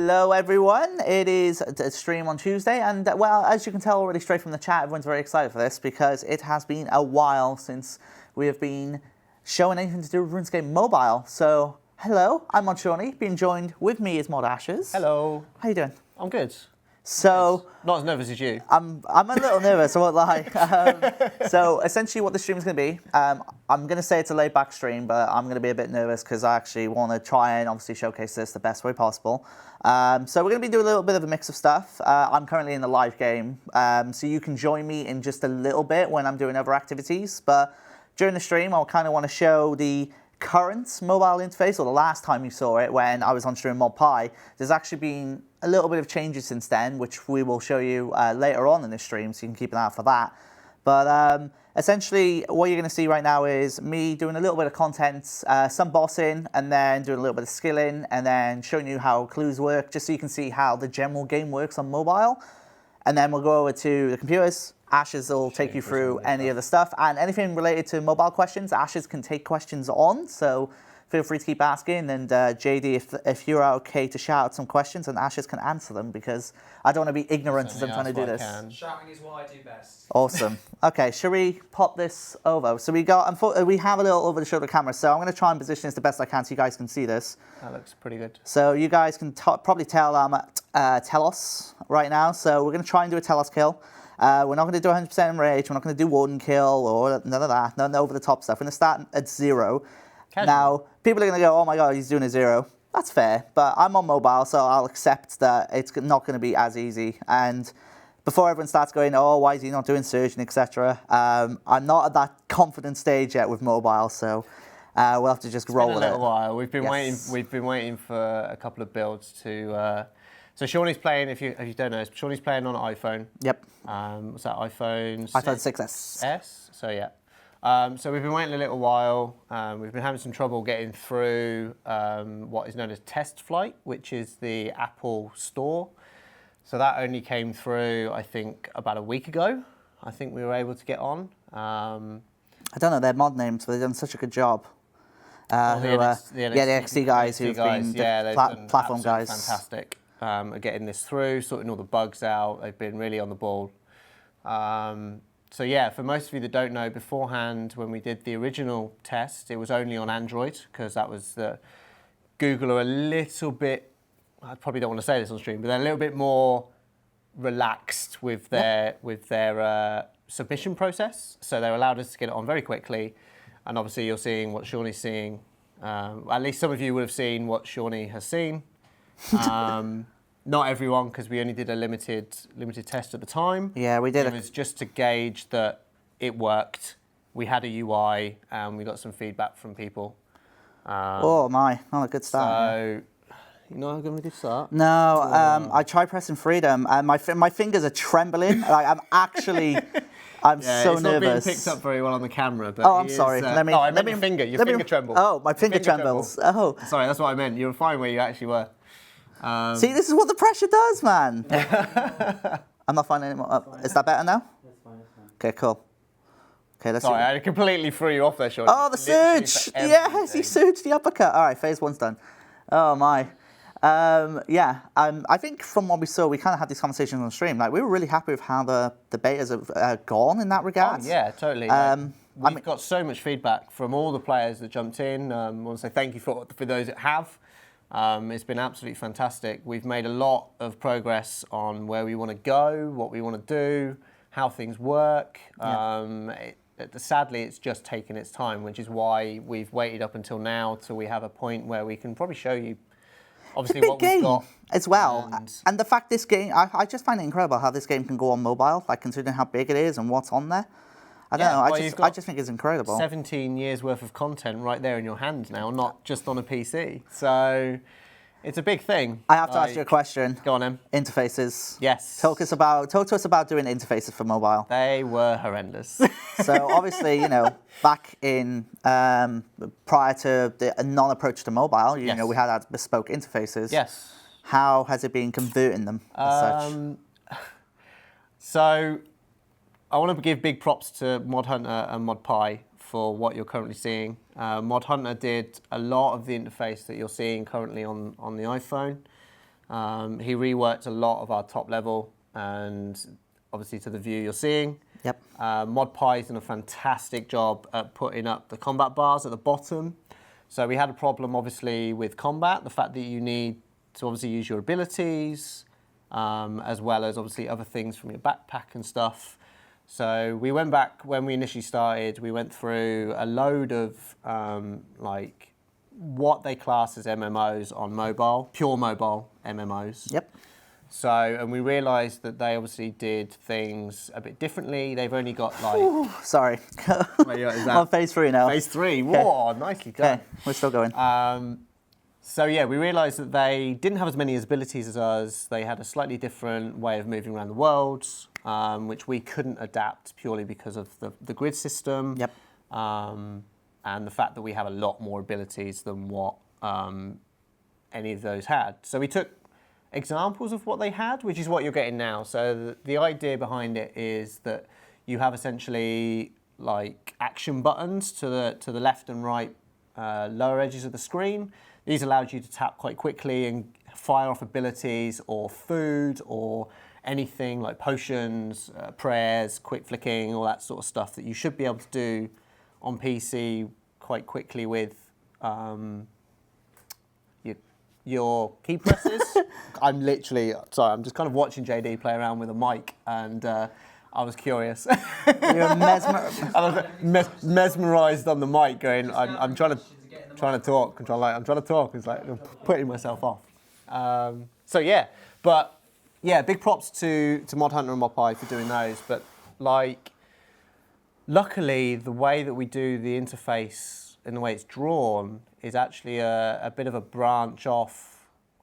Hello everyone, it is a stream on Tuesday and well, as you can tell already straight from the chat, everyone's very excited for this because it has been a while since we have been showing anything to do with RuneScape Mobile. So, hello, I'm Shauny, being joined with me is Asherz. Hello. How you doing? I'm good. So, not as nervous as you. I'm a little nervous, I won't lie. So essentially what the stream is going to be, I'm going to say it's a laid back stream, but I'm going to be a bit nervous because I actually want to try and obviously showcase this the best way possible. So we're going to be doing a little bit of a mix of stuff. I'm currently in the live game, so you can join me in just a little bit when I'm doing other activities. But during the stream, I'll kind of want to show the current mobile interface, or the last time you saw it when I was on stream ModPie. There's actually been a little bit of changes since then, which we will show you later on in this stream, so you can keep an eye out for that. But essentially, what you're going to see right now is me doing a little bit of content, some bossing, and then doing a little bit of skilling, and then showing you how clues work, just so you can see how the general game works on mobile. And then we'll go over to the computers. Asherz will take you through any of the stuff, and anything related to mobile questions, Asherz can take questions on, so feel free to keep asking, and JD, if you're okay to shout out some questions, and Asherz can answer them, because I don't want to be ignorant as I'm trying to do this. Shouting is what I do best. Awesome. Okay, shall we pop this over? So we have a little over-the-shoulder camera, so I'm going to try and position this the best I can so you guys can see this. That looks pretty good. So you guys can probably tell I'm at Telos right now, so we're going to try and do a Telos kill. We're not going to do 100% enrage, we're not going to do one kill or none of that, none over the top stuff. We're going to start at 0. Casual. Now, people are going to go, oh my god, he's doing a 0. That's fair, but I'm on mobile, so I'll accept that it's not going to be as easy. And before everyone starts going, oh, why is he not doing surgeon, etc., I'm not at that confident stage yet with mobile, so we'll have to just roll with it. It's been a little while. We've been waiting for a couple of builds to. So Shauny's playing, if you don't know, Shauny's playing on an iPhone. Yep. What's that, iPhone 6S. S? So yeah. So we've been waiting a little while. We've been having some trouble getting through what is known as Test Flight, which is the Apple Store. So that only came through, I think, about a week ago. I think we were able to get on. I don't know their mod names, but they've done such a good job. The XD guys who've been the platform guys. Fantastic. Are getting this through, sorting all the bugs out. They've been really on the ball. So yeah, for most of you that don't know, beforehand when we did the original test, it was only on Android because that was the Google are a little bit. I probably don't want to say this on stream, but they're a little bit more relaxed with their submission process. So they allowed us to get it on very quickly, and obviously you're seeing what Shauny's seeing. At least some of you would have seen what Shauny has seen. Not everyone, because we only did a limited test at the time. Yeah, we did. It was just to gauge that it worked. We had a UI, and we got some feedback from people. Oh my, not a good start. So, you know how good a start? No, I tried pressing freedom, and my fingers are trembling. Like I'm actually. I'm so it's nervous. Not being picked up very well on the camera. But oh, I'm sorry. Let me your finger. Your finger trembled. Oh, my finger trembles. Trembled. Oh, sorry, that's what I meant. You were fine where you actually were. See, this is what the pressure does, man. I'm not finding any more. Is that better now? That's fine. Okay, cool. Okay, let's. Sorry, I completely threw you off there, Shauny. Oh, the surge! Yes, he surged the uppercut. All right, phase 1's done. Oh my. I think from what we saw, we kind of had these conversations on stream. Like, we were really happy with how the betas have gone in that regard. Oh, yeah, totally. We've got so much feedback from all the players that jumped in. I want to say thank you for those that have. It's been absolutely fantastic. We've made a lot of progress on where we want to go, what we want to do, how things work. Yeah. Sadly, it's just taken its time, which is why we've waited up until now till we have a point where we can probably show you obviously what we've got as well. And the fact this game, I just find it incredible how this game can go on mobile, like considering how big it is and what's on there. I don't know, I just think it's incredible. 17 years worth of content right there in your hand now, not just on a PC. So it's a big thing. I have to ask you a question. Go on, Em. Interfaces. Yes. Talk to us about doing interfaces for mobile. They were horrendous. So obviously, back in prior to the non-approach to mobile, you know, we had our bespoke interfaces. Yes. How has it been converting them as such? So I want to give big props to Mod Hunter and ModPie for what you're currently seeing. Mod Hunter did a lot of the interface that you're seeing currently on the iPhone. He reworked a lot of our top level, and obviously to the view you're seeing. Yep. ModPie's done a fantastic job at putting up the combat bars at the bottom. So we had a problem, obviously, with combat, the fact that you need to obviously use your abilities, as well as obviously other things from your backpack and stuff. So we went back, when we initially started, we went through a load of like what they class as MMOs on mobile, pure mobile MMOs. Yep. So, and we realised that they obviously did things a bit differently. They've only got like... Ooh, sorry. Wait, is that? On phase 3 now. Phase 3, whoa, nicely done. Okay, we're still going. So yeah, we realised that they didn't have as many abilities as us. They had a slightly different way of moving around the world, which we couldn't adapt purely because of the grid system. Yep. And the fact that we have a lot more abilities than what any of those had. So we took examples of what they had, which is what you're getting now. So the idea behind it is that you have essentially like action buttons to the left and right lower edges of the screen. These allowed you to tap quite quickly and fire off abilities or food or anything like potions, prayers, quick flicking, all that sort of stuff that you should be able to do on PC quite quickly with your key presses. I'm literally, sorry, I'm just kind of watching JD play around with a mic, and I was curious. You're I was mesmerised on the mic going, I'm trying to talk. I'm trying to talk. It's like I'm putting myself off. So yeah, but yeah, big props to Mod Hunter and ModPie for doing those. But like, luckily, the way that we do the interface and the way it's drawn is actually a bit of a branch off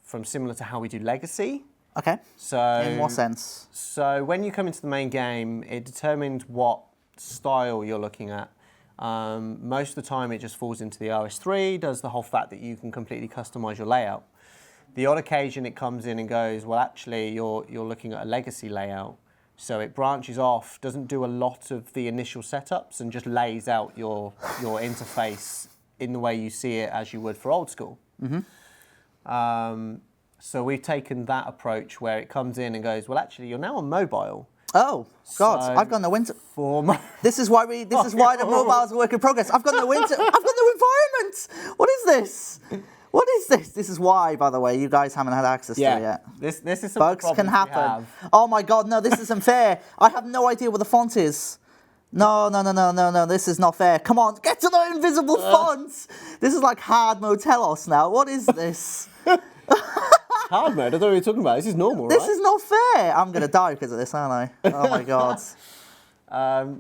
from similar to how we do Legacy. Okay. So in what sense? So when you come into the main game, it determines what style you're looking at. Most of the time it just falls into the RS3, does the whole fact that you can completely customize your layout. The odd occasion it comes in and goes, well actually you're looking at a legacy layout. So it branches off, doesn't do a lot of the initial setups and just lays out your interface in the way you see it as you would for old school. Mm-hmm. So we've taken that approach where it comes in and goes, well actually you're now on mobile. Oh God! So I've got no winter. This is why the Oh. mobile's a work in progress. I've got no winter. I've got no environment. What is this? What is this? This is why, by the way, you guys haven't had access to it yet. This is some Bugs can happen. Oh my God! No, this isn't fair. I have no idea what the font is. No. This is not fair. Come on, get to the invisible fonts. This is like hard mode Telos now. What is this? Hard mode? I thought we were talking about. This is normal, This right? is not fair. I'm gonna die because of this, aren't I? Oh my God.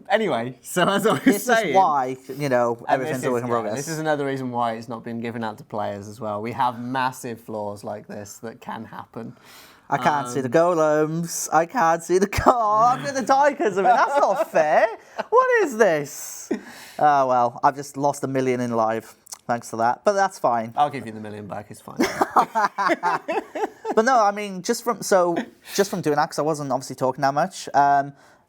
Anyway, so as I was This saying, is why, and everything's a work in progress. This is another reason why it's not been given out to players as well. We have massive flaws like this that can happen. I can't see the golems. I can't see the car. I'm going to die because of it. That's not fair. What is this? Oh, well, I've just lost 1 million in live. Thanks for that. But that's fine. I'll give you the 1 million back. It's fine. But no, I mean, just from doing that, because I wasn't obviously talking that much,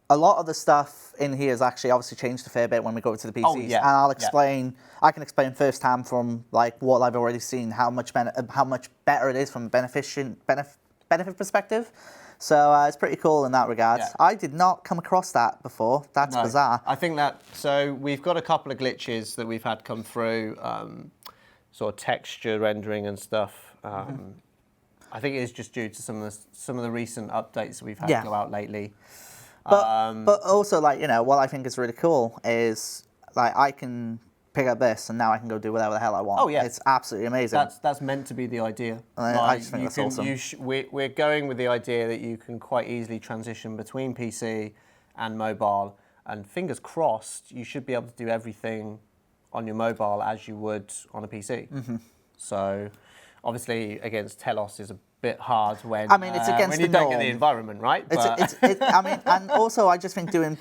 a lot of the stuff in here has actually obviously changed a fair bit when we go to the PCs. Oh, yeah. And I'll explain, I can explain firsthand from like what I've already seen, how much better it is from a benefit perspective. So it's pretty cool in that regard. Yeah. I did not come across that before. That's bizarre. I think that, so we've got a couple of glitches that we've had come through, sort of texture rendering and stuff. I think it is just due to some of the recent updates that we've had go out lately. But also, like, what I think is really cool is, like, I can pick up this and now I can go do whatever the hell I want. Oh, yeah. It's absolutely amazing. That's meant to be the idea. I just think that's awesome. We're going with the idea that you can quite easily transition between PC and mobile, and fingers crossed, you should be able to do everything on your mobile as you would on a PC. Mm-hmm. So, obviously, against Telos is a bit hard when it's against when you the don't norm. get the environment right. And also I just think doing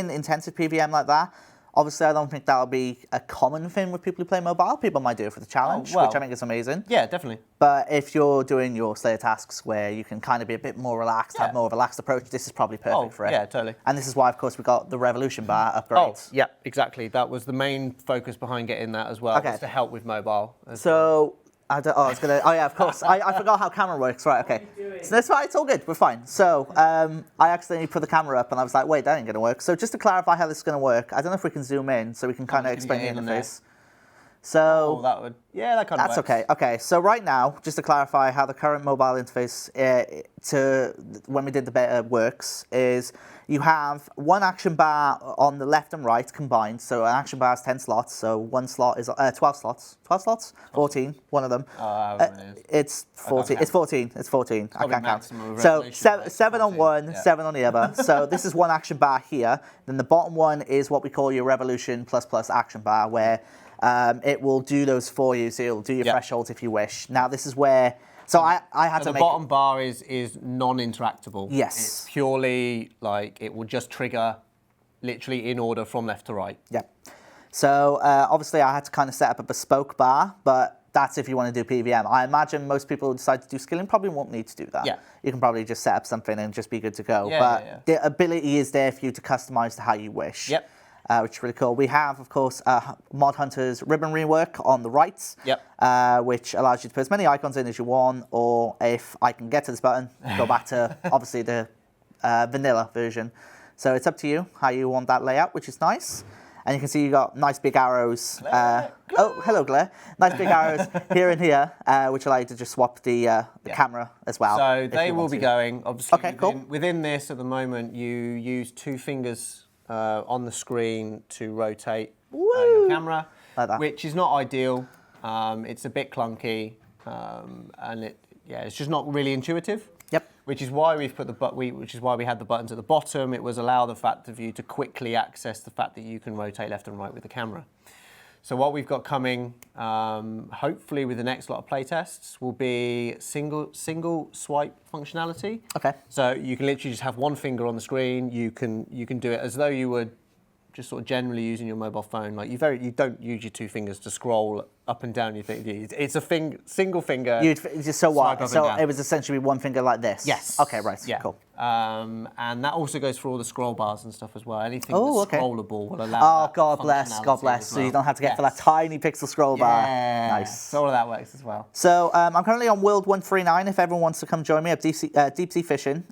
intensive PVM like that, obviously I don't think that'll be a common thing with people who play mobile. People might do it for the challenge, which I think is amazing. Yeah, definitely. But if you're doing your Slayer tasks where you can kind of be a bit more relaxed, have more of a relaxed approach, this is probably perfect for it. Yeah, totally. And this is why, of course, we got the Revolution bar upgrades. Oh, yeah, exactly. That was the main focus behind getting that as well, was to help with mobile. I was gonna. Oh yeah, of course. I forgot how camera works. Right. Okay. So that's fine. It's all good. We're fine. So I accidentally put the camera up, and I was like, wait, that ain't gonna work. So just to clarify how this is gonna work, I don't know if we can zoom in so we can kind of explain the interface. So that would. Yeah, that kind of. That's okay. Okay. So right now, just to clarify how the current mobile interface to when we did the beta works is you have one action bar on the left and right combined. So an action bar has 10 slots. So one slot is 12 slots. 12 slots? 14. One of them. It's 14. It's 14. It's 14. I can't count. So seven on one, 7 on the other. So this is one action bar here. Then the bottom one is what we call your Revolution ++ action bar, where it will do those for you. So it'll do your thresholds if you wish. Now this is where. So I had to make. The bottom bar is non-interactable. Yes. It's purely like it will just trigger, literally in order from left to right. Yeah. So obviously I had to kind of set up a bespoke bar, but that's if you want to do PVM. I imagine most people who decide to do skilling probably won't need to do that. Yeah. You can probably just set up something and just be good to go. Yeah, but the ability is there for you to customize to how you wish. Yep. Which is really cool. We have, of course, Mod Hunter's ribbon rework on the right, which allows you to put as many icons in as you want, or if I can get to this button, go back to, obviously, the vanilla version. So it's up to you how you want that layout, which is nice. And you can see you got nice big arrows. Oh, hello, Glare. Nice big arrows here and here, which allow you to just swap the camera as well. So they will be going, obviously, cool. Within this at the moment, you use 2 fingers on the screen to rotate your camera, like that. Which is not ideal. It's a bit clunky, and it's just not really intuitive. Yep. Which is why we've put which is why we had the buttons at the bottom. It was allow the fact of you to quickly access the fact that you can rotate left and right with the camera. So what we've got coming, hopefully with the next lot of playtests, will be single swipe functionality. Okay. So you can literally just have one finger on the screen. You can do it as though you would just sort of generally using your mobile phone. Like you don't use your 2 fingers to scroll up and down your thing. It's a single finger. So what? So it was essentially one finger like this? Yes. Okay, right. Yeah. Cool. And that also goes for all the scroll bars and stuff as well. Anything that's scrollable will allow Oh, that God bless. God bless. So you don't have to get to that tiny pixel scroll bar. Nice. So all of that works as well. So I'm currently on World 139 if everyone wants to come join me at deep sea fishing.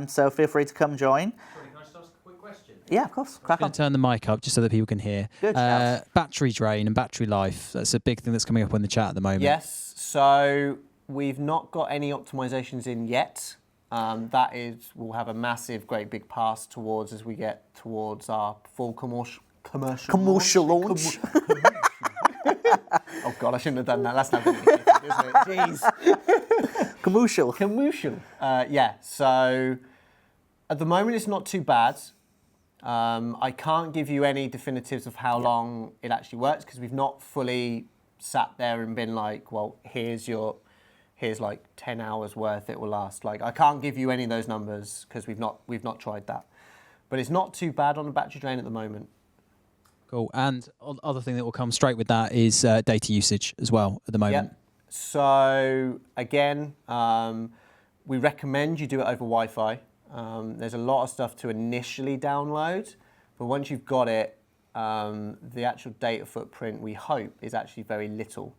So feel free to come join. Can I just ask a quick question? Yeah, of course. Crack I'm on. going to turn the mic up just so that people can hear. Good shout. Battery drain and battery life. That's a big thing that's coming up in the chat at the moment. Yes. So we've not got any optimizations in yet. We'll have a massive, great big pass towards as we get towards our full commercial launch. Oh God, I shouldn't have done that. That's not going to be different, is it? Jeez. Commercial. Yeah. So at the moment, it's not too bad. I can't give you any definitives of how long it actually works because we've not fully sat there and been like, well, here's like 10 hours worth it will last. Like I can't give you any of those numbers because we've not tried that. But it's not too bad on the battery drain at the moment. Cool. And other thing that will come straight with that is data usage as well at the moment. Yep. So again, we recommend you do it over Wi-Fi. There's a lot of stuff to initially download, but once you've got it, the actual data footprint, we hope, is actually very little.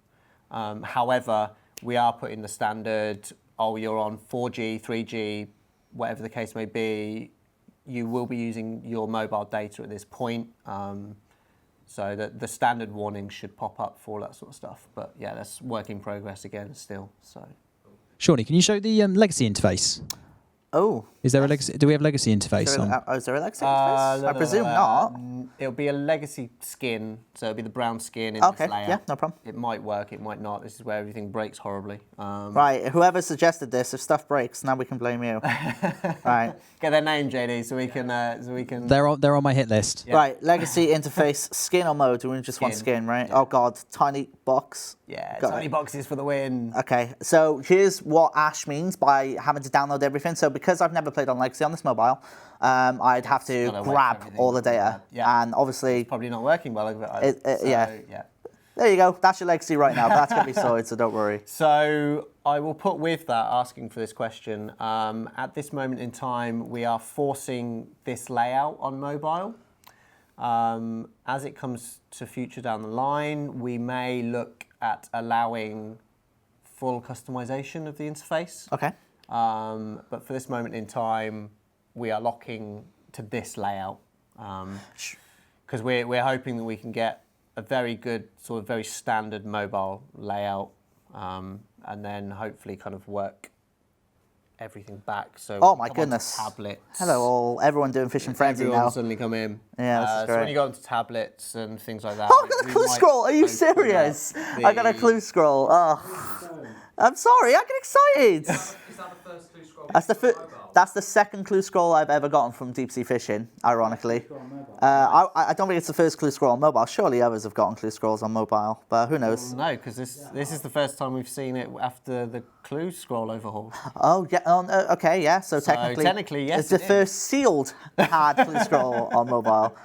However, we are putting the standard, you're on 4G, 3G, whatever the case may be, you will be using your mobile data at this point. So that the standard warning should pop up for all that sort of stuff. But yeah, that's work in progress again still. So, Shauny, can you show the legacy interface? Oh. Is there a legacy? Do we have legacy interface on? Is there a legacy interface? I presume not. It'll be a legacy skin, so it'll be the brown skin in this layout. Yeah, no problem. It might work, it might not. This is where everything breaks horribly. Right, whoever suggested this, if stuff breaks, now we can blame you. Right. Get their name, JD, so we can. They're on my hit list. Yeah. Right, legacy interface, skin or mode? We just want skin, right? Yeah. Oh God, tiny box. Yeah, Got tiny boxes for the win. Okay, so here's what Ash means by having to download everything. So because I've never played on Legacy on this mobile, I'd have to grab all the data. Yeah. And obviously... It's probably not working well. Yeah. There you go. That's your Legacy right now, but that's going to be sorted, so don't worry. So I will put with that, asking for this question, at this moment in time, we are forcing this layout on mobile. As it comes to future down the line, we may look at allowing full customization of the interface. Okay. But for this moment in time, we are locking to this layout because we're hoping that we can get a very good, sort of very standard mobile layout, and then hopefully kind of work everything back. So oh my come onto goodness! tablets. Hello all, everyone doing Fishing Frenzy Everyone now. suddenly come in. Yeah, this is So great. when you go onto tablets and things like that. Oh, I got a we clue might scroll. Are you open up serious? I got a clue scroll. Oh, I'm sorry. I get excited. Is that the first clue scroll? That's the second clue scroll I've ever gotten from deep sea fishing. Ironically, I don't think it's the first clue scroll on mobile. Surely others have gotten clue scrolls on mobile, but who knows? No, because this is the first time we've seen it after the clue scroll overhaul. Oh yeah. Okay. Yeah. So technically, yes, it's the first sealed hard clue scroll on mobile.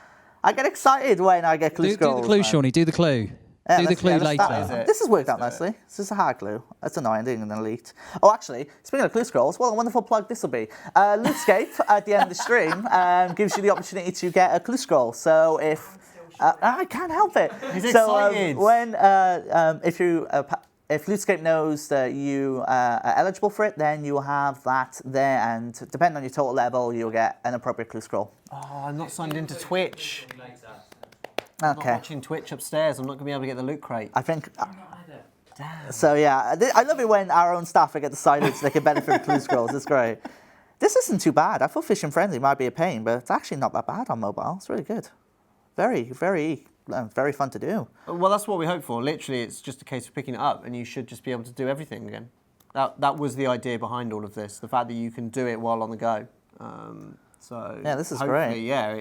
I get excited when I get clue Do scrolls. the clue, man. Shawnee. Do the clue. Yeah, do the clue let's start. later. This has worked out nicely. This is a hard clue. That's annoying, doing an elite. Oh, actually, speaking of clue scrolls, what a wonderful plug this will be. RuneScape at the end of the stream gives you the opportunity to get a clue scroll. So if I can't help it. He's So excited. when if RuneScape knows that you are eligible for it, then you will have that there, and depending on your total level, you'll get an appropriate clue scroll. Oh, I'm not signed into Twitch. I'm not Okay. watching Twitch upstairs. I'm not going to be able to get the loot crate. I think. So yeah, I love it when our own staff get decided so they can benefit from clue scrolls. It's great. This isn't too bad. I thought Fishing Frenzy might be a pain, but it's actually not that bad on mobile. It's really good. Very, very, very fun to do. Well, that's what we hope for. Literally, it's just a case of picking it up, and you should just be able to do everything again. That was the idea behind all of this. The fact that you can do it while on the go. So Yeah, this is hopefully, great. Yeah,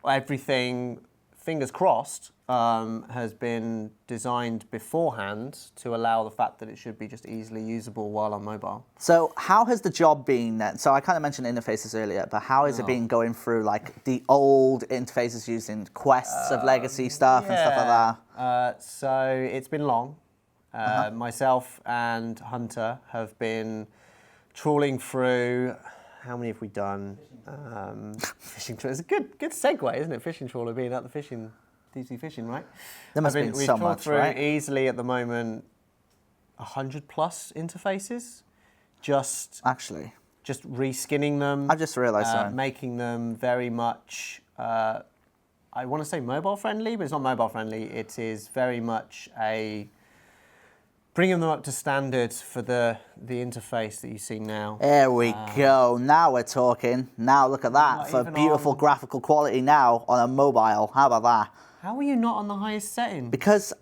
everything, fingers crossed, has been designed beforehand to allow the fact that it should be just easily usable while on mobile. So how has the job been then? So I kind of mentioned interfaces earlier, but how has it been going through like the old interfaces using quests of legacy stuff and stuff like that? So it's been long. Myself and Hunter have been trawling through. How many have we done? Fishing trawl. It's a good segue, isn't it? Fishing trawler being out the fishing, deep sea fishing, right? There must have been we've so trawled much, through right? easily at the moment 100 plus interfaces. Just reskinning them. I just realised something. Making them very much. I want to say mobile friendly, but it's not mobile friendly. It is very much bringing them up to standard for the interface that you see now. There we go. Now we're talking. Now look at that for even beautiful on- graphical quality now on a mobile. How about that? How are you not on the highest setting? Because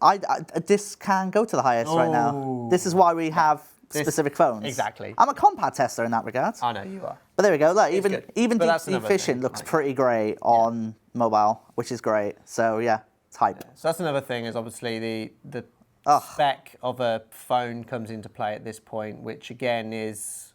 this can go to the highest right now. Oh. This is why we have specific phones. Exactly. I'm a compat tester in that regard. I know you are. But there we go. Look, good. even But deep that's sea another fishing thing, looks like- pretty great on mobile, which is great. So yeah, it's hype. So that's another thing, is obviously the Ugh. spec of a phone comes into play at this point, which again is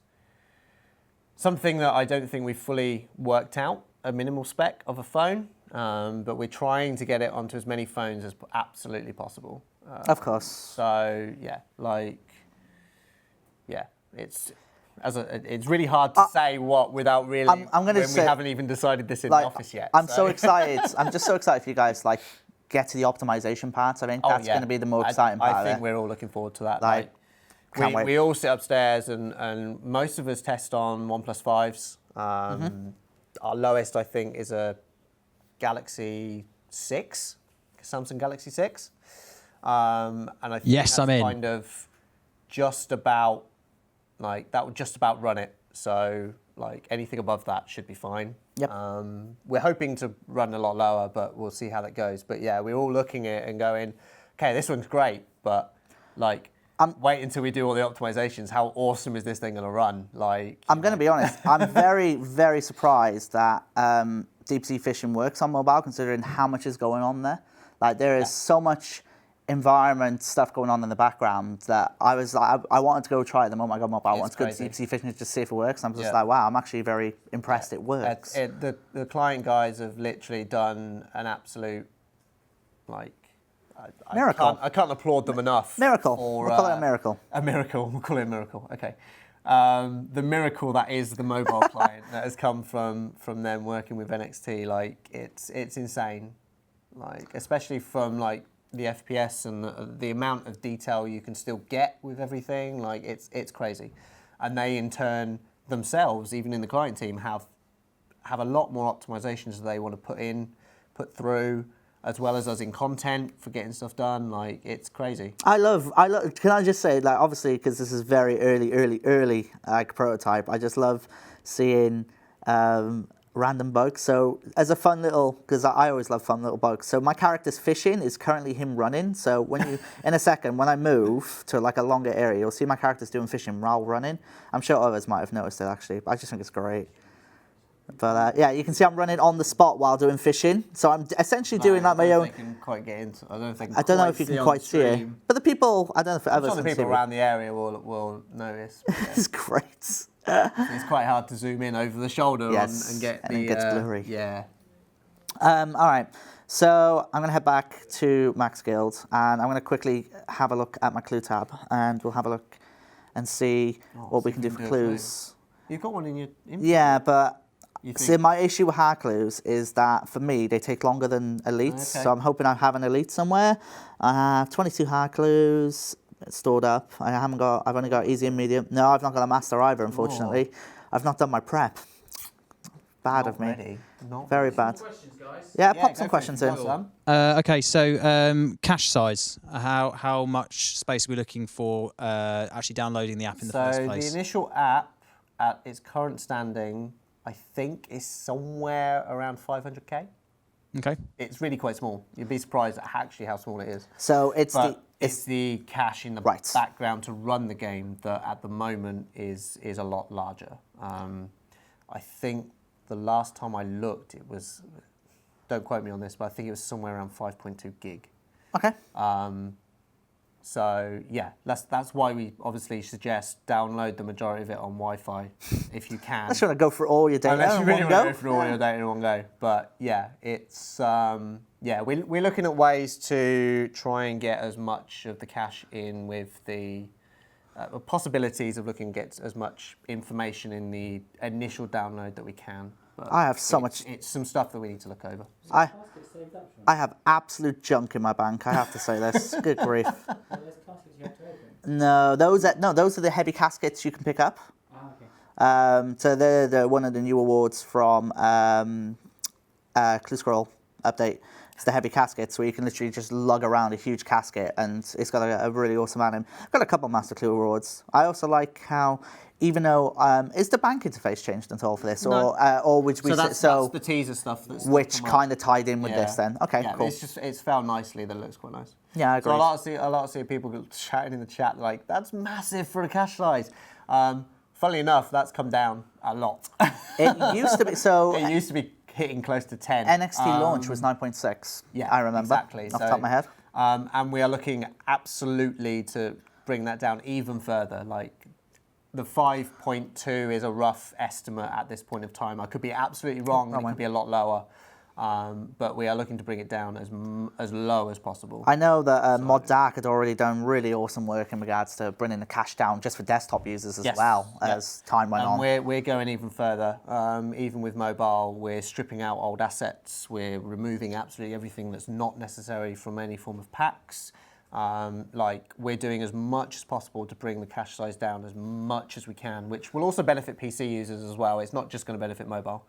something that I don't think we've fully worked out, a minimal spec of a phone, but we're trying to get it onto as many phones as absolutely possible. Of course. So it's really hard to say what without really. I'm gonna when say- we haven't even decided this in Like, the office yet. I'm so excited. I'm just so excited for you guys. Like, get to the optimization part. I think that's going to be the more exciting part. I think of it. we're all looking forward to that. Like, can't wait. we all sit upstairs and most of us test on OnePlus 5s. Mm-hmm. Our lowest, I think, is a Galaxy 6, Samsung Galaxy 6. And I think Yes, that's I'm in. kind of just about, that would just about run it. So, anything above that should be fine. Yep. We're hoping to run a lot lower, but we'll see how that goes. But yeah, we're all looking at it and going, okay, this one's great, but wait until we do all the optimizations. How awesome is this thing going to run? I'm going to be honest. I'm very, very surprised that deep sea fishing works on mobile, considering how much is going on there. There is so much environment stuff going on in the background that I was like, I wanted to go try it the moment I got mobile. I wanted to go to crazy. deep sea fishing to just see if it works. And I'm just Yeah. like, wow, I'm actually very impressed it works. The client guys have literally done an absolute, Miracle. I can't applaud them enough. Miracle. for, We'll call it a miracle. A miracle. We'll call it a miracle. Okay. The miracle that is the mobile client that has come from them working with NXT, it's insane. Especially from the FPS and the amount of detail you can still get with everything, like it's crazy. And they in turn themselves, even in the client team, have a lot more optimizations they want to put through, as well as us in content for getting stuff done. Like, it's crazy. I love. Can I just say, like, obviously, because this is very early, like, prototype. I just love seeing random bugs. So as a fun little, because I always love fun little bugs. So my character's fishing is currently him running. So when you, in a second, when I move to like a longer area, you'll see my character's doing fishing while running. I'm sure others might have noticed it actually, but I just think it's great. But yeah, you can see I'm running on the spot while doing fishing. So I'm essentially doing like my own. I don't quite get into. I don't know if you can quite see it. But the people, I don't know if I'm others sure the can people see around the area will notice. Yeah. It's great. It's quite hard to zoom in over the shoulder and get and it gets blurry. Yeah. All right. So I'm going to head back to Max Guild and I'm going to quickly have a look at my clue tab and we'll have a look and see what we can do for clues. You've got one in your inventory. Yeah, but see, my issue with hard clues is that for me they take longer than elites. Okay. So I'm hoping I have an elite somewhere. I have 22 hard clues stored up. I've only got easy and medium. No, I've not got a master either, unfortunately. I've not done my prep. Bad of me. Ready. Not Very ready. bad. Questions, guys. Yeah, pop some questions in. Okay, so cache size. How much space are we looking for actually downloading the app in the first place? So the initial app at its current standing, I think, is somewhere around 500k. Okay. It's really quite small. You'd be surprised at actually how small it is. So it's the cache in the background to run the game that at the moment is a lot larger. I think the last time I looked, it was, don't quote me on this, but I think it was somewhere around 5.2 gig. Okay. So yeah, that's why we obviously suggest download the majority of it on Wi-Fi if you can. Unless you want to go for all your data Unless you in really one want go. to go for all your data in one go. But yeah, it's we're looking at ways to try and get as much of the cache in with the possibilities of looking to get as much information in the initial download that we can. But I have so much. It's some stuff that we need to look over. I have absolute junk in my bank. I have to say this. Good grief. No, those are the heavy caskets you can pick up. So they're one of the new awards from Clue Scroll update. It's the heavy caskets where you can literally just lug around a huge casket and it's got a really awesome anim. I've got a couple of Master Clue awards. I also like how, even though is the bank interface changed at all for this, No. or which we So that's the teaser stuff. which kind of tied in with this then. Okay, yeah, cool. It's found nicely that it looks quite nice. Yeah, I agree. So a lot of see people chatting in the chat like, that's massive for a cache size. Funnily enough, that's come down a lot. It used to be so. It used to be hitting close to 10. NXT launch was 9.6. Yeah, I remember. exactly. Off the top of my head. And we are looking absolutely to bring that down even further. Like the 5.2 is a rough estimate at this point of time. I could be absolutely wrong. It could be a lot lower. But we are looking to bring it down as low as possible. I know that Mod Dark had already done really awesome work in regards to bringing the cache down just for desktop users as well as time went on. We're going even further. Even with mobile, we're stripping out old assets. We're removing absolutely everything that's not necessary from any form of packs. Like we're doing as much as possible to bring the cache size down as much as we can, which will also benefit PC users as well. It's not just going to benefit mobile.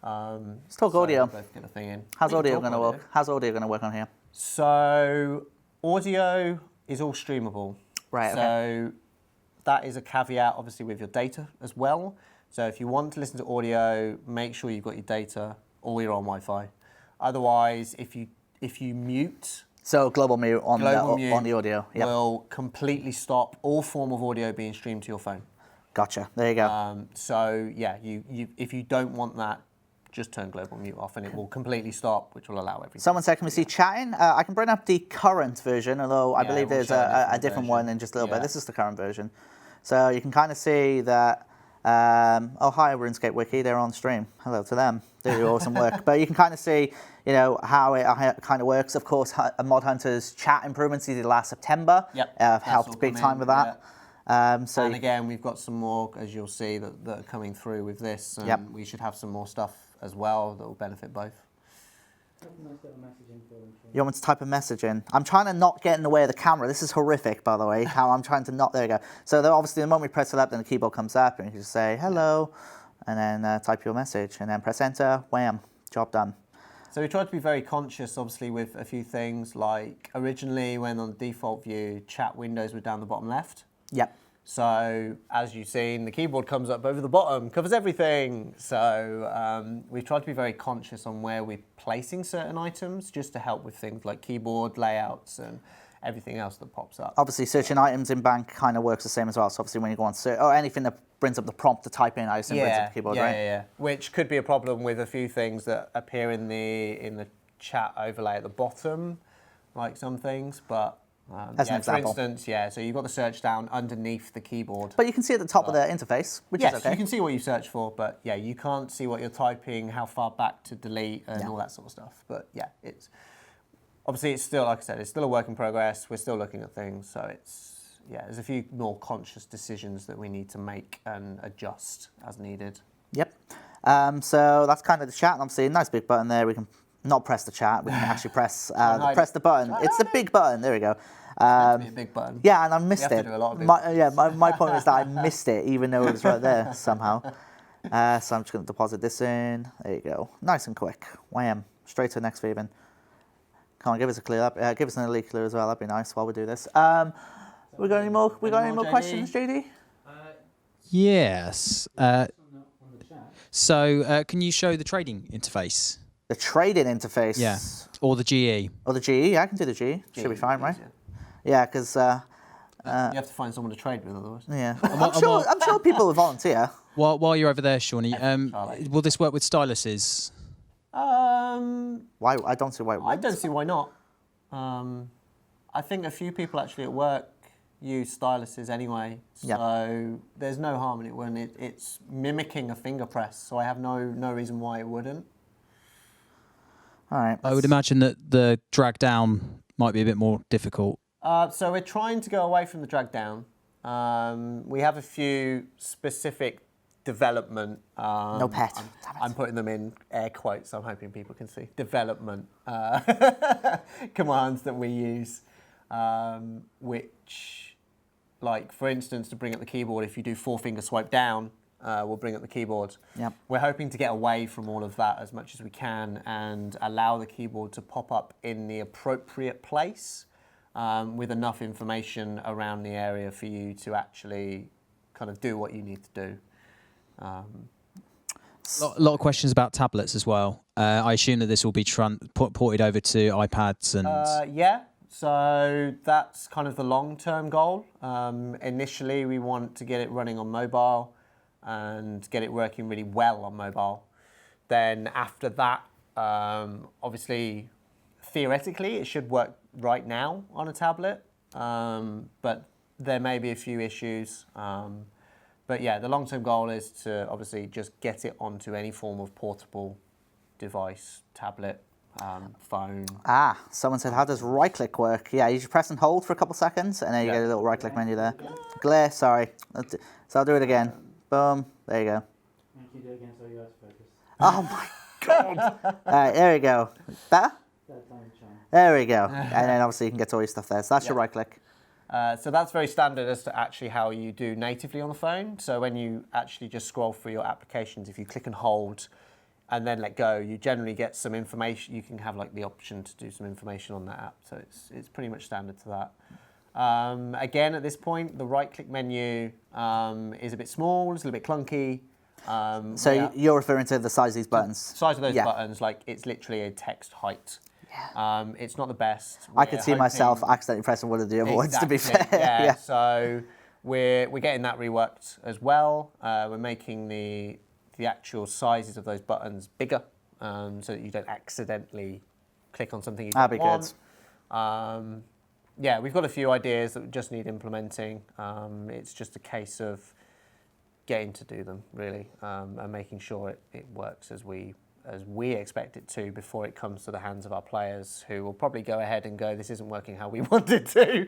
Let's talk audio. Both get a thing in. How's audio going to work? How's audio going to work on here? So audio is all streamable. Right. So that is a caveat, obviously, with your data as well. So if you want to listen to audio, make sure you've got your data or you're on Wi-Fi. Otherwise, if you mute. So global mute on the audio. Yep. Will completely stop all form of audio being streamed to your phone. Gotcha. There you go. So yeah, if you don't want that, just turn global mute off and it will completely stop, which will allow everything. Someone said, can we see chatting? I can bring up the current version, although I believe there's a different one in just a little bit. This is the current version. So you can kind of see that, oh, hi, RuneScape Wiki, they're on stream. Hello to them. They do awesome work. But you can kind of see, how it kind of works. Of course, Mod Hunter's chat improvements he did last September helped big time with that. And again, we've got some more, as you'll see, that are coming through with this. We should have some more stuff as well that will benefit both. You want me to type a message in? I'm trying to not get in the way of the camera. This is horrific, by the way, how I'm trying to not... There you go. So obviously, the moment we press select, then the keyboard comes up, and you can just say, hello, and then type your message, and then press enter, wham, job done. So we tried to be very conscious, obviously, with a few things, like originally, when on the default view, chat windows were down the bottom left. Yep. So, as you've seen, the keyboard comes up over the bottom, covers everything. So, we've tried to be very conscious on where we're placing certain items, just to help with things like keyboard layouts and everything else that pops up. Obviously, searching items in Bank kind of works the same as well. So, obviously, when you go on search, or anything that brings up the prompt to type in, I assume brings up the keyboard, right? Yeah. Which could be a problem with a few things that appear in the chat overlay at the bottom, like some things, but... As an example. For instance, so you've got the search down underneath the keyboard. But you can see at the top of the interface, which is okay. You can see what you search for, but yeah, you can't see what you're typing, how far back to delete, and all that sort of stuff. But yeah, it's still, like I said, it's still a work in progress. We're still looking at things, so there's a few more conscious decisions that we need to make and adjust as needed. Yep. So that's kind of the chat. And obviously, a nice big button there. We can not press the chat. We can actually press the button. It's a big button. There we go. It's meant to be a big button. Yeah, and I missed it. We have to do a lot of big my point is that I missed it, even though it was right there somehow. So I'm just going to deposit this in. There you go. Nice and quick. Wham. Straight to the next Thieving. Come on, give us a clue. Give us an elite clue as well. That'd be nice while we do this. We got any more? Questions, JD? Yes. So can you show the trading interface? The trading interface? Yeah. Or the GE? Or the GE? Yeah, I can do the GE. Should be fine, right? Yeah, because... you have to find someone to trade with otherwise. Yeah. I'm sure people will volunteer. While you're over there, Shauny, will this work with styluses? Why? I don't see why it I don't see why not. I think a few people actually at work use styluses anyway, so there's no harm in it when it's mimicking a finger press, so I have no reason why it wouldn't. All right. I would imagine that the drag down might be a bit more difficult. So we're trying to go away from the drag down. We have a few specific development. No pet. I'm putting them in air quotes. I'm hoping people can see development commands that we use, which, like for instance, to bring up the keyboard, if you do 4-finger swipe down, we'll bring up the keyboard. Yep. We're hoping to get away from all of that as much as we can and allow the keyboard to pop up in the appropriate place with enough information around the area for you to actually kind of do what you need to do. A lot of questions about tablets as well. I assume that this will be ported over to iPads and... Yeah, so that's kind of the long-term goal. Initially, we want to get it running on mobile and get it working really well on mobile. Then after that, obviously, theoretically, it should work right now on a tablet, but there may be a few issues. But yeah, the long-term goal is to obviously just get it onto any form of portable device, tablet, phone. Someone said, how does right-click work? Yeah, you just press and hold for a couple seconds, and then you get a little right-click menu there. Glare, sorry. So I'll do it again. Boom. There you go. Can you do it again so you guys focus? Oh my God. All right, there we go. Better? There we go. And then obviously you can get to all your stuff there. So that's your right-click. So that's very standard as to actually how you do natively on the phone. So when you actually just scroll through your applications, if you click and hold and then let go, you generally get some information. You can have like the option to do some information on that app. So it's pretty much standard to that. Again, at this point, the right-click menu is a bit small, it's a little bit clunky. So you're referring to the size of these buttons? Size of those buttons, like it's literally a text height. Yeah. It's not the best. I could see myself accidentally pressing one of the other ones, to be fair. Yeah. So we're getting that reworked as well. We're making the actual sizes of those buttons bigger, so that you don't accidentally click on something you don't want. That'd be good. Yeah, we've got a few ideas that just need implementing. It's just a case of getting to do them, really, and making sure it works as we expect it to before it comes to the hands of our players, who will probably go ahead and go, this isn't working how we want it to.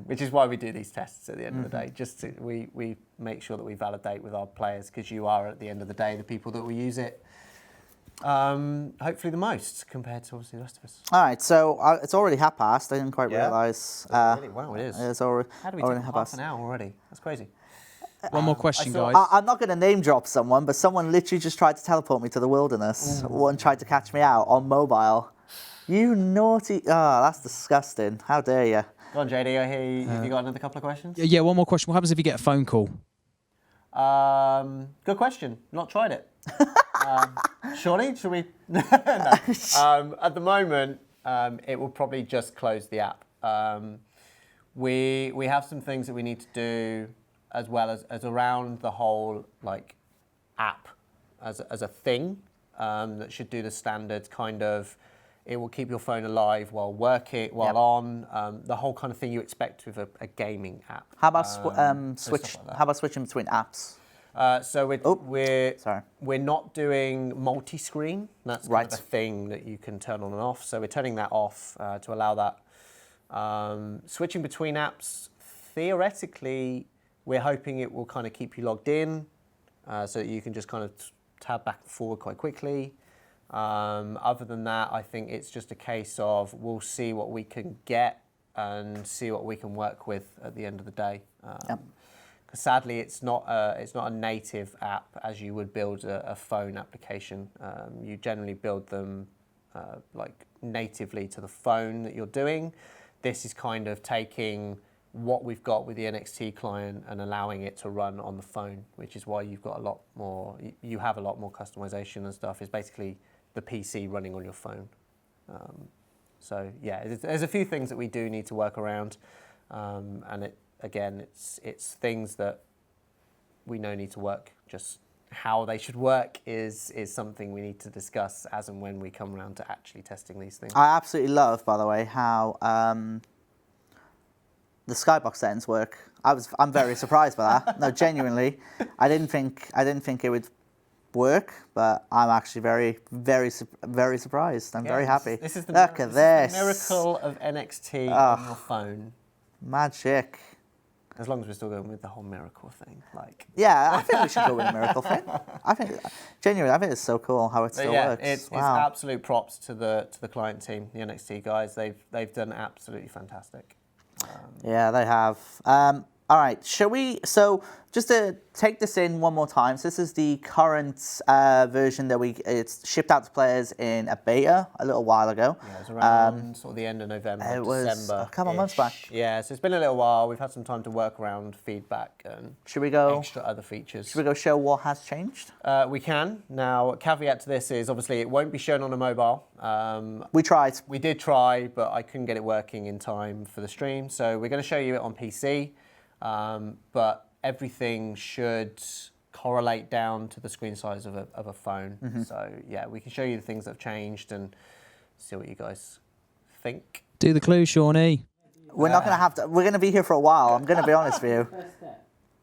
Which is why we do these tests at the end of the day. Just to, we make sure that we validate with our players, because you are, at the end of the day, the people that will use it. Hopefully the most compared to obviously the rest of us. All right, so it's already half past. I didn't quite realise. Really? Wow, it is. It's already, How do we already take half an hour already? That's crazy. One more question, saw- guys. I'm not going to name drop someone, but someone literally just tried to teleport me to the wilderness. One tried to catch me out on mobile. You naughty... Oh, that's disgusting. How dare you? Go on, JD. I hear you. Have you got another couple of questions? Yeah, one more question. What happens if you get a phone call? Good question. Not tried it. Shauny, should we? No. At the moment, it will probably just close the app. We have some things that we need to do as well as around the whole like app as a thing that should do the standard kind of. It will keep your phone alive while working, while on the whole kind of thing you expect with a gaming app. How about switch? Like how about switching between apps? So we're not doing multi-screen. That's kind of a thing that you can turn on and off. So we're turning that off to allow that. Switching between apps, theoretically, we're hoping it will kind of keep you logged in, so that you can just kind of tab back and forward quite quickly. Other than that, I think it's just a case of we'll see what we can get and see what we can work with at the end of the day. Because sadly, it's not a native app as you would build a phone application. You generally build them like natively to the phone that you're doing. This is kind of taking what we've got with the NXT client and allowing it to run on the phone, which is why you've got a lot more. You have a lot more customization and stuff. It's basically the PC running on your phone. So yeah, there's a few things that we do need to work around, and it's things that we know need to work. Just how they should work is something we need to discuss as and when we come around to actually testing these things. I absolutely love, by the way, how the skybox settings work. I'm very surprised by that. No, genuinely, I didn't think it would work, but I'm actually very surprised. I'm very happy. This is the Look at this. miracle of NXT on your phone. Magic. As long as we're still going with the whole miracle thing, like. Yeah, I think we should go with a miracle thing. I think it's so cool how it still works. It's absolute props to the client team, the NXT guys. They've done absolutely fantastic. Yeah, they have. All right, shall we? So just to take this in one more time. So this is the current version that it's shipped out to players in a beta a little while ago. Yeah, it was around sort of the end of November, December. A couple of months back. Yeah, so it's been a little while. We've had some time to work around feedback and extra other features. Should we go show what has changed? We can. Now, caveat to this is obviously it won't be shown on a mobile. We tried. We did try, but I couldn't get it working in time for the stream. So we're going to show you it on PC. But everything should correlate down to the screen size of a phone. Mm-hmm. So yeah, we can show you the things that have changed and see what you guys think. Do the clue, Shauny. We're not going to have to. We're going to be here for a while. I'm going to be honest with you.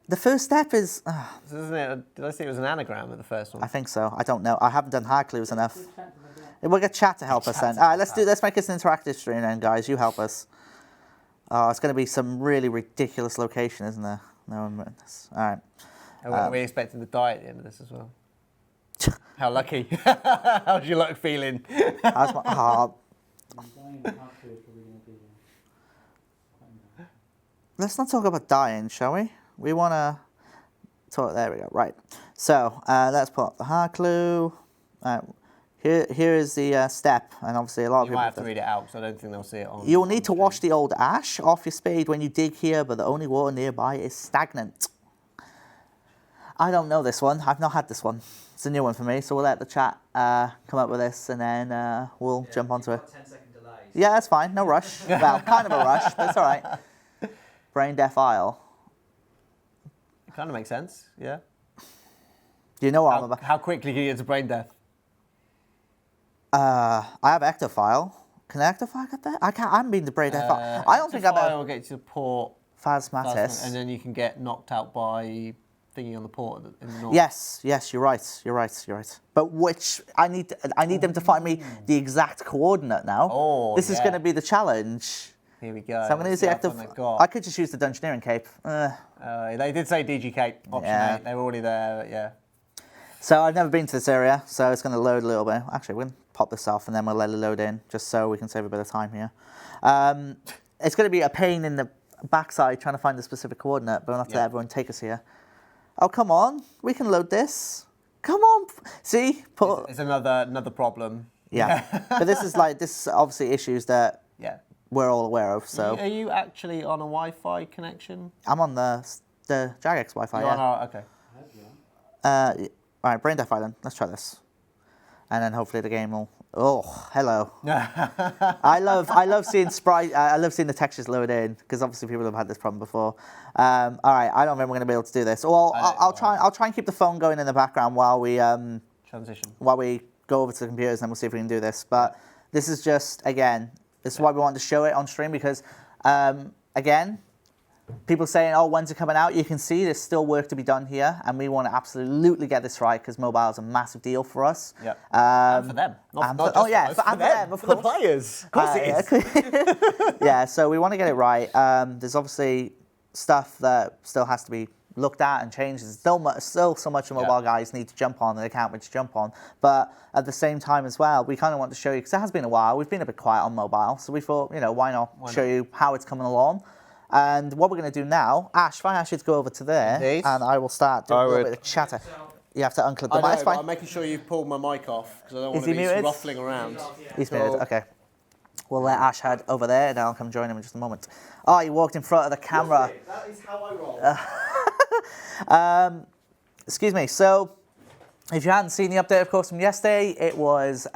The first step is. Isn't it? Did I say it was an anagram at the first one? I think so. I don't know. I haven't done hard clues enough. We'll get chat to help us then. All right, let's make this an interactive stream then, guys. You help us. Oh, it's going to be some really ridiculous location, isn't there? No one wrote this. All right. Are we expecting to die at the end of this as well? How lucky. How's your luck feeling? How's my heart? Let's not talk about dying, shall we? We want to talk. There we go. Right. So let's pull up the hard clue. Here is the step, and obviously a lot of people... You might have to read it out, because I don't think they'll see it on... You'll need to wash the old ash off your spade when you dig here, but the only water nearby is stagnant. I don't know this one. I've not had this one. It's a new one for me, so we'll let the chat come up with this, and then we'll jump onto it. 10-second delay. Yeah, that's fine. No rush. Well, kind of a rush, but it's all right. Brain deaf isle. It kind of makes sense, yeah. You know what I'm about. How quickly can you get to brain death? I have ectophile. Can ectophile get there? I haven't been to brain deaf isle. I don't think I've ever... will get you to port... Phasmatis. And then you can get knocked out by thingy on the port in the north. Yes, you're right. But which I need them to find me the exact coordinate now. Oh, this is going to be the challenge. Here we go. So I'm going to use the ectophile. I could just use the Dungeoneering cape. They did say DG cape option 8. They were already there, but yeah. So I've never been to this area, so it's going to load a little bit. Actually, we're going to pop this off and then we'll let it load in, just so we can save a bit of time here. It's going to be a pain in the backside trying to find the specific coordinate, but we'll have to let everyone take us here. Oh, come on. We can load this. Come on. See? It's another problem. Yeah. But this is obviously issues that we're all aware of. So Are you actually on a Wi-Fi connection? I'm on the Jagex Wi-Fi, Okay. All right, Brain Death Island. Let's try this. And then hopefully the game will... Oh, hello. I love seeing I love seeing the textures load in, because obviously people have had this problem before. All right, I don't think we're going to be able to do this. Well, I'll try and keep the phone going in the background while we transition. While we go over to the computers, and then we'll see if we can do this. But this is just, again, this is why we wanted to show it on stream, because again, people saying, oh, when's it coming out? You can see there's still work to be done here, and we want to absolutely get this right, because mobile is a massive deal for us. Yeah. And for them. Not just for them, of for the course. players. Of course it is. Yeah, so we want to get it right. There's obviously stuff that still has to be looked at and changed. There's still so much the mobile guys need to jump on, and they can't wait to jump on. But at the same time as well, we kind of want to show you, because it has been a while, we've been a bit quiet on mobile, so we thought, why not show you how it's coming along. And what we're going to do now, if I ask you to go over to there, and I will start doing a little bit of chatter. You have to unclip the mic. It's fine. I'm making sure you've pulled my mic off, because I don't want Is to he be muted? ruffling around. He's muted, okay. We'll let Ash head over there, and I'll come join him in just a moment. Oh, he walked in front of the camera. That is how I roll. Excuse me. So, if you hadn't seen the update, of course, from yesterday, it was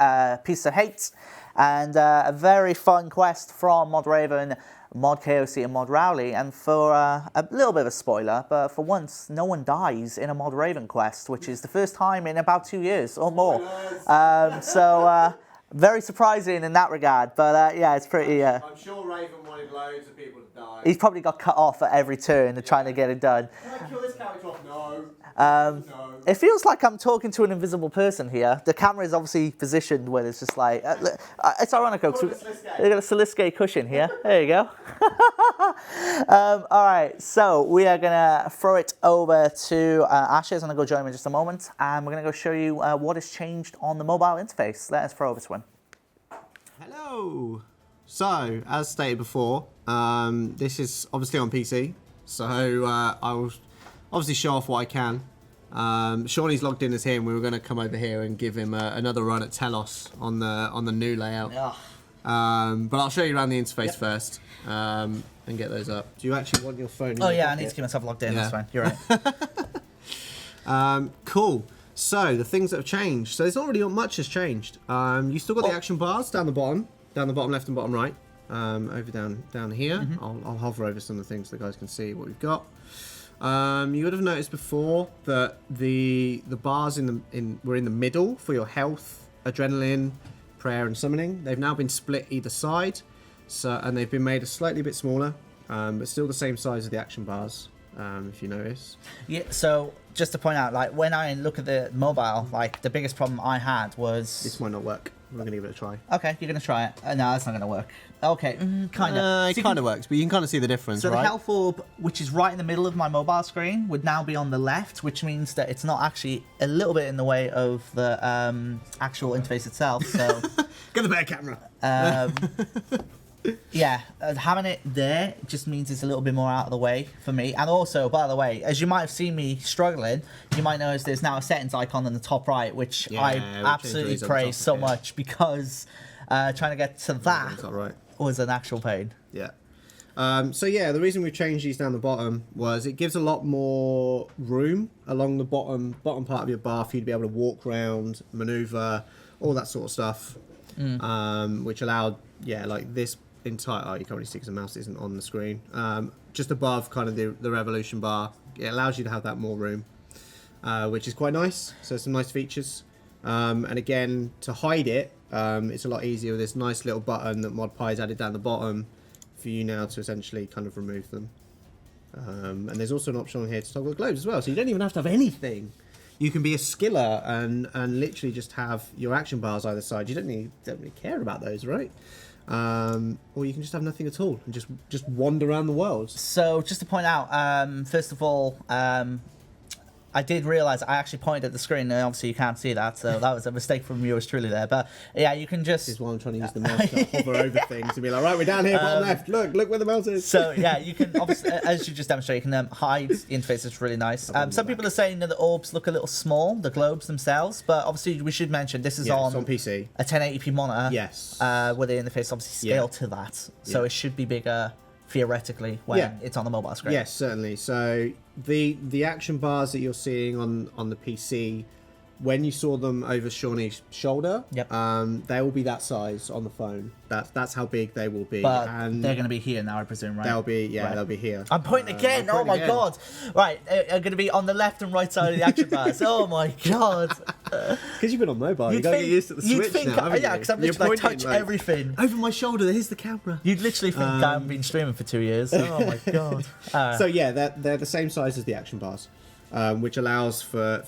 Piece of Hate, and a very fun quest from Mod Raven, Mod KOC, and Mod Rowley. And for a little bit of a spoiler, but for once, no one dies in a Mod Raven quest, which is the first time in about 2 years or more. Very surprising in that regard, but yeah, it's pretty... I'm sure Raven wanted loads of people to die. He's probably got cut off at every turn trying to get it done. Can I kill this character off? No. No. It feels like I'm talking to an invisible person here. The camera is obviously positioned where it's just like... it's ironic, folks. We've got a Saliske cushion here. There you go. All right, so we are going to throw it over to Asherz. I'm going to go join him in just a moment. And we're going to go show you what has changed on the mobile interface. Let us throw over to him. Hello. So, as stated before, this is obviously on PC. So, I will obviously show off what I can. Shauny's logged in as him. We were going to come over here and give him another run at Telos on the new layout. Yeah. But I'll show you around the interface first and get those up. Do you actually want your phone in Oh, your yeah, pocket? I need to keep myself logged in. That's fine. You're right. Cool. So, the things that have changed. So, there's not really much has changed. You still got the action bars down the bottom left and bottom right. Over down here. I'll hover over some of the things so the guys can see what we've got. You would have noticed before that the bars were in the middle for your health, adrenaline, prayer, and summoning. They've now been split either side, and they've been made a slightly bit smaller, but still the same size as the action bars. If you notice. Yeah. So just to point out, like when I look at the mobile, like the biggest problem I had was This might not work. We're going to give it a try. Okay, you're going to try it. No, that's not going to work. Okay, kind of. It kind of works, but you can kind of see the difference, So right? the health orb, which is right in the middle of my mobile screen, would now be on the left, which means that it's not actually a little bit in the way of the actual interface itself. So Get the better camera. yeah, having it there just means it's a little bit more out of the way for me. And also, by the way, as you might have seen me struggling, you might notice there's now a settings icon in the top right, which I absolutely praise so much, because trying to get to that was an actual pain. Yeah. So yeah, the reason we've changed these down the bottom was it gives a lot more room along the bottom part of your bar for you to be able to walk around, maneuver, all that sort of stuff, which allowed, like this entire, you can't really see because the mouse isn't on the screen, just above kind of the revolution bar. It allows you to have that more room, which is quite nice. So some nice features. And again, to hide it, it's a lot easier with this nice little button that ModPie's added down the bottom for you now to essentially kind of remove them. And there's also an option on here to toggle the globes as well, so you don't even have to have anything. You can be a skiller and literally just have your action bars either side. You don't really care about those, right? Or you can just have nothing at all and just wander around the world. So just to point out, first of all, I did realise I actually pointed at the screen, and obviously you can't see that, so that was a mistake from yours truly there. But yeah, you can just. This is why I'm trying to use the mouse to hover over things and be like, right, we're down here, bottom left. Look where the mouse is. So yeah, you can obviously, as you just demonstrated, you can hide the interface. It's really nice. Some people are saying that the orbs look a little small, the globes themselves, but obviously we should mention this is on PC, a 1080p monitor. Yes. With the interface obviously scaled to that, so it should be bigger theoretically when it's on the mobile screen. Yes, certainly. So the action bars that you're seeing on the PC, when you saw them over Shauny's shoulder, they will be that size on the phone. That's how big they will be. But and they're going to be here now, I presume, right? They'll be here. I'm pointing again. Oh my god! Right, they're going to be on the left and right side of the action bars. Oh my god! Because you've been on mobile, you got to get used to the switch now, haven't you? Yeah, because I'm literally touch everything over my shoulder. Here's the camera. You'd literally think I haven't been streaming for 2 years. Oh my god! So yeah, they're the same size as the action bars, which allows for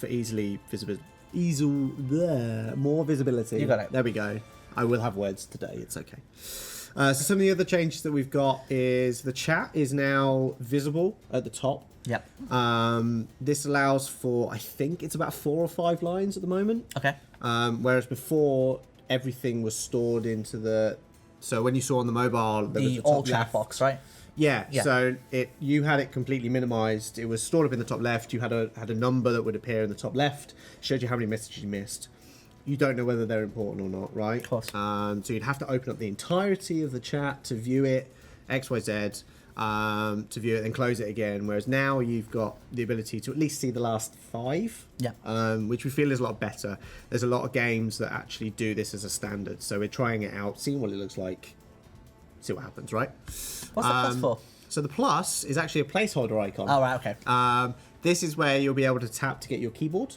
more visibility. You got it. There we go. I will have words today. It's okay. So some of the other changes that we've got is the chat is now visible at the top. Yep. This allows for, I think it's about 4 or 5 lines at the moment. Okay. Whereas before everything was stored into the. So when you saw on the mobile, the all chat box, right? Yeah. So you had it completely minimized. It was stored up in the top left. You had a number that would appear in the top left. Showed you how many messages you missed. You don't know whether they're important or not, right? Of course. So you'd have to open up the entirety of the chat to view it, XYZ, to view it and close it again. Whereas now you've got the ability to at least see the last 5, which we feel is a lot better. There's a lot of games that actually do this as a standard. So we're trying it out, seeing what it looks like, see what happens, right? What's the plus for? So the plus is actually a placeholder icon. Oh, right, okay. This is where you'll be able to tap to get your keyboard.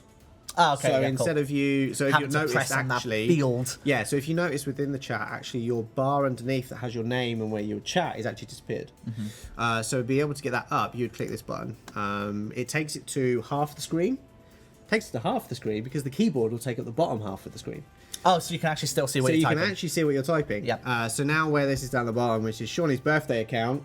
Oh, okay. So yeah, instead cool. of you, so if you notice actually, field. Yeah. So if you notice within the chat, actually your bar underneath that has your name and where your chat is actually disappeared. So to be able to get that up, you'd click this button. It takes it to half the screen. Takes it to half the screen because the keyboard will take up the bottom half of the screen. Oh, so you can actually still see what you're typing. So you can actually see what you're typing. Yeah. So now where this is down the bottom, which is Shauny's birthday account.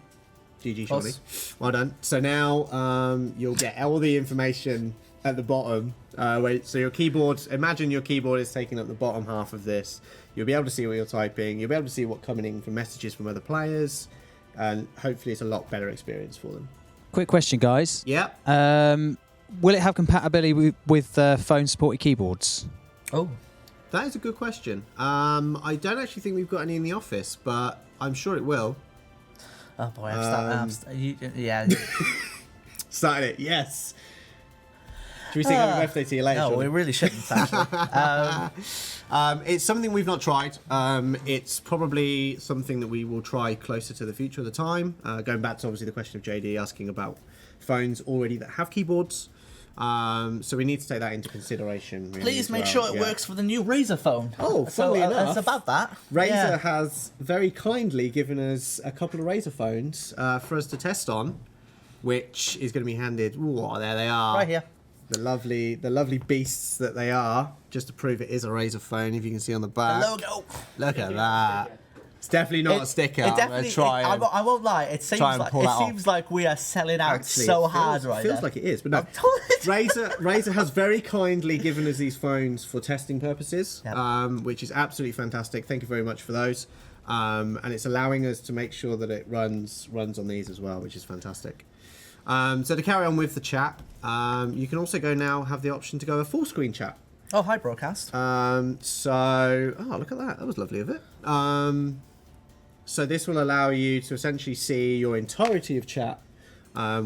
GG, Shauny. Well done. So now you'll get all the information at the bottom. So your keyboard, imagine your keyboard is taking up the bottom half of this. You'll be able to see what you're typing. You'll be able to see what's coming in from messages from other players. And hopefully it's a lot better experience for them. Quick question, guys. Yep. Will it have compatibility with phone-supported keyboards? Oh. That is a good question. I don't actually think we've got any in the office, but I'm sure it will. Oh boy, yeah. Started it, yes. Should we sing happy birthday to you later? No, we really shouldn't, actually. It's something we've not tried. It's probably something that we will try closer to the future of the time. Going back to obviously the question of JD asking about phones already that have keyboards. So we need to take that into consideration. Really, Please make sure it works for the new Razer phone. Oh, funnily enough, it's about that. Razer has very kindly given us a couple of Razer phones for us to test on, which is going to be handed. Ooh, there they are. Right here. The lovely beasts that they are. Just to prove it is a Razer phone, if you can see on the back. The logo. Look at that. It's definitely not a sticker. It definitely, I won't lie. It seems like we are selling out actually, so hard right now. It feels like it is, but no. Razer has very kindly given us these phones for testing purposes, which is absolutely fantastic. Thank you very much for those. And it's allowing us to make sure that it runs on these as well, which is fantastic. So to carry on with the chat, you can also go now have the option to go a full screen chat. Oh, hi, broadcast. So look at that. That was lovely of it. So this will allow you to essentially see your entirety of chat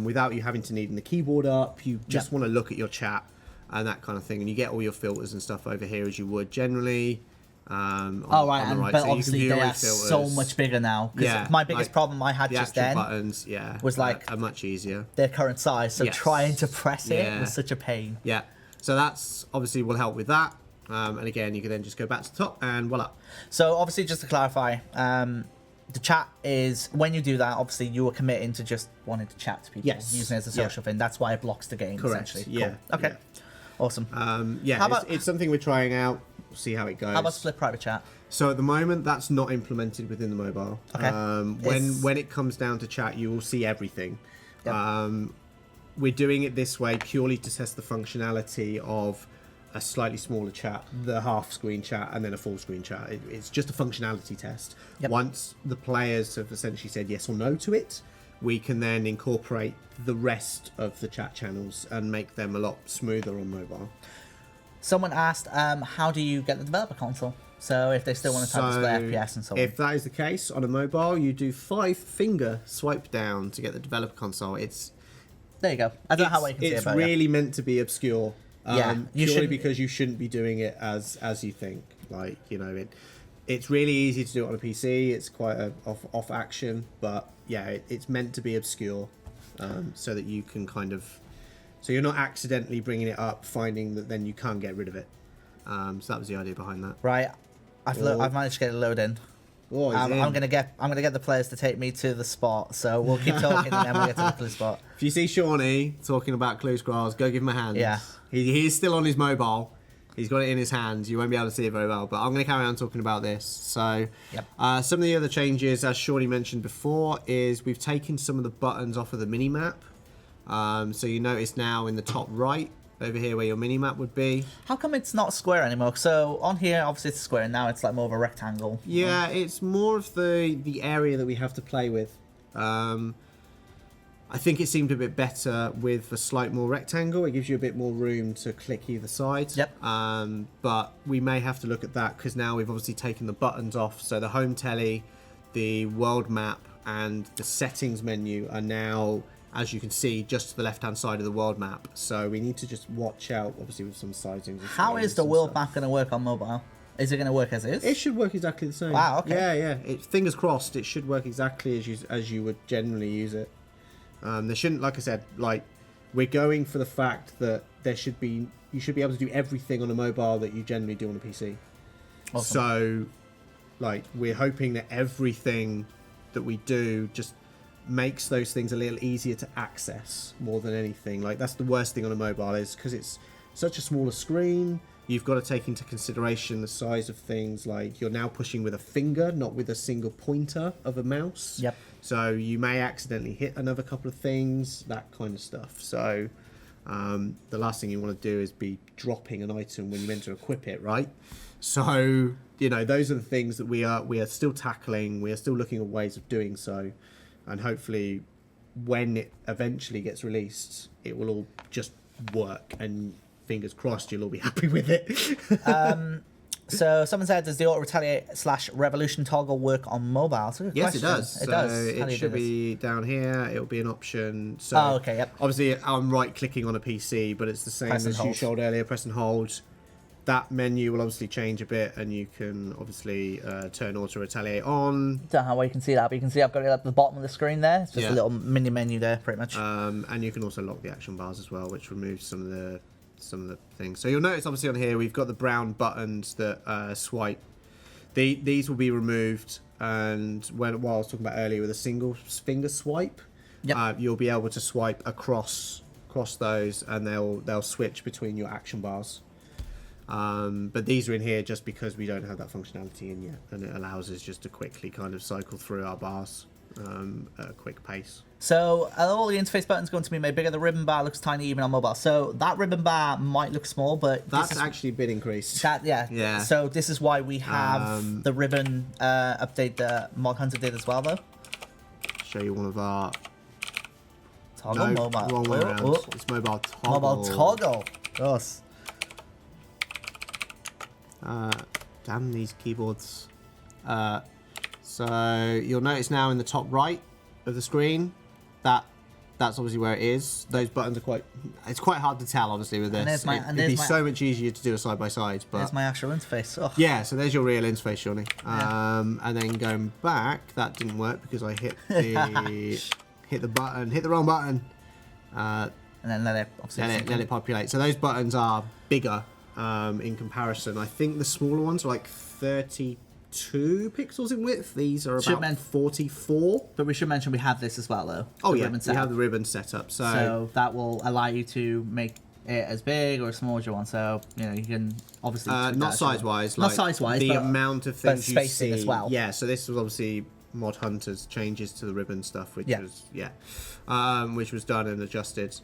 without you having to needing the keyboard up. You just want to look at your chat and that kind of thing, and you get all your filters and stuff over here as you would generally. On the right. But so obviously they are so much bigger now. Because my biggest problem I had just then buttons, was like are much easier. Their current size, so trying to press it was such a pain. Yeah, so that's obviously will help with that. And again, you can then just go back to the top and voila. So obviously, just to clarify, the chat is, when you do that, obviously you are committing to just wanting to chat to people, using it as a social thing. That's why it blocks the game, essentially. Yeah. Cool. Okay. Awesome. It's something we're trying out. See how it goes. How about split private chat? So at the moment, that's not implemented within the mobile. Okay. When it comes down to chat, you will see everything. Yep. we're doing it this way purely to test the functionality of a slightly smaller chat, the half screen chat, and then a full screen chat. It's just a functionality test. Yep. Once the players have essentially said yes or no to it, we can then incorporate the rest of the chat channels and make them a lot smoother on mobile. Someone asked, how do you get the developer console? So if they still want to type display FPS and so on. If that is the case, on a mobile, you do 5-finger swipe down to get the developer console. There you go. I don't know how well you can see it, it's but really meant to be obscure. Purely you because you shouldn't be doing it as you think. Like, you know, it's really easy to do it on a PC. It's quite a off action, but yeah, it's meant to be obscure, so that you can kind of, so you're not accidentally bringing it up, finding that then you can't get rid of it. So that was the idea behind that. Right, I've managed to get it loaded in. Oh, I'm gonna get the players to take me to the spot. So we'll keep talking and then we'll get to the clue spot. If you see Shauny talking about clue scrolls, go give him a hand. Yeah, he is still on his mobile. He's got it in his hands. You won't be able to see it very well, but I'm going to carry on talking about this. So, some of the other changes, as Shauny mentioned before, is we've taken some of the buttons off of the mini map. So you notice now in the top right over here where your mini map would be. How come it's not square anymore? So on here, obviously it's square. Now it's like more of a rectangle. Yeah, it's more of the area that we have to play with. I think it seemed a bit better with a slight more rectangle. It gives you a bit more room to click either side. Yep. But we may have to look at that because now we've obviously taken the buttons off. So the home telly, the world map, and the settings menu are now, as you can see, just to the left-hand side of the world map. So we need to just watch out, obviously, with some sizings. How is the world map going to work on mobile? Is it going to work as is? It should work exactly the same. Wow, okay. Yeah. Fingers crossed, it should work exactly as you would generally use it. There shouldn't, like I said, like we're going for the fact that you should be able to do everything on a mobile that you generally do on a PC. Awesome. So, like, we're hoping that everything that we do just makes those things a little easier to access more than anything. Like, that's the worst thing on a mobile is because it's such a smaller screen. You've got to take into consideration the size of things. Like, you're now pushing with a finger, not with a single pointer of a mouse. Yep. So you may accidentally hit another couple of things, that kind of stuff. So the last thing you want to do is be dropping an item when you're meant to equip it, right? So, you know, those are the things that we are still tackling. We are still looking at ways of doing so. And hopefully when it eventually gets released, it will all just work, and fingers crossed you'll all be happy with it. So someone said, does the auto retaliate / revolution toggle work on mobile? So yes, it does. It does. It should be down here. It'll be an option. So okay, yep. Obviously, I'm right clicking on a PC, but it's the same as you showed earlier. Press and hold. That menu will obviously change a bit, and you can obviously turn auto retaliate on. Don't know how well you can see that, but you can see I've got it at the bottom of the screen there. It's just a little mini menu there, pretty much. And you can also lock the action bars as well, which removes some of the things. So you'll notice obviously on here we've got the brown buttons that swipe. These will be removed, and what I was talking about earlier with a single finger swipe, you'll be able to swipe across those, and they'll switch between your action bars. But these are in here just because we don't have that functionality in yet, and it allows us just to quickly kind of cycle through our bars at a quick pace. So all the interface buttons going to be made bigger. The ribbon bar looks tiny even on mobile. So that ribbon bar might look small, but that's actually been increased. Yeah. So this is why we have the ribbon update that Mod Hunter did as well, though. Show you one of our toggle mobile. Wrong way around. It's mobile toggle. Mobile toggle. Yes. Damn these keyboards. So you'll notice now in the top right of the screen that's obviously where it is. Those buttons are it's quite hard to tell obviously with this. It'd be so much easier to do a side by side. But there's my actual interface. Ugh. Yeah, so there's your real interface, Shauny. And then going back, that didn't work because I hit the wrong button. And then let it populate. So those buttons are bigger in comparison. I think the smaller ones are like 32 pixels in width. These are about 44. But we should mention we have this as well, though. Oh yeah, we have the ribbon set up. So that will allow you to make it as big or as small as you want. So you can obviously not size wise. Not size wise. The amount of things you see as well. Yeah. So this was obviously Mod Hunters changes to the ribbon stuff, which Yeah. was which was done and adjusted.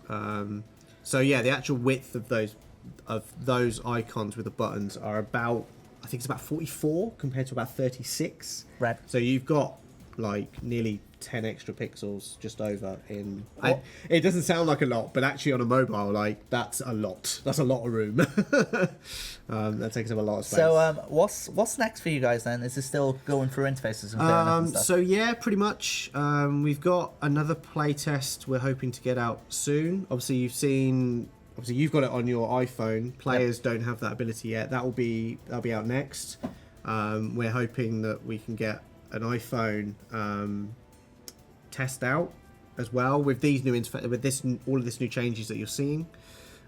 So yeah, the actual width of those icons with the buttons are about, I think it's about 44 compared to about 36. Right. So you've got like nearly 10 extra pixels just over in. What? It doesn't sound like a lot, but actually on a mobile, like that's a lot. That's a lot of room. That takes up a lot of space. So what's next for you guys then? Is this still going through interfaces and and stuff? So yeah, pretty much. We've got another playtest we're hoping to get out soon. Obviously, you've got it on your iPhone. Players don't have that ability yet. That'll be out next. We're hoping that we can get an iPhone test out as well with these new all of this new changes that you're seeing.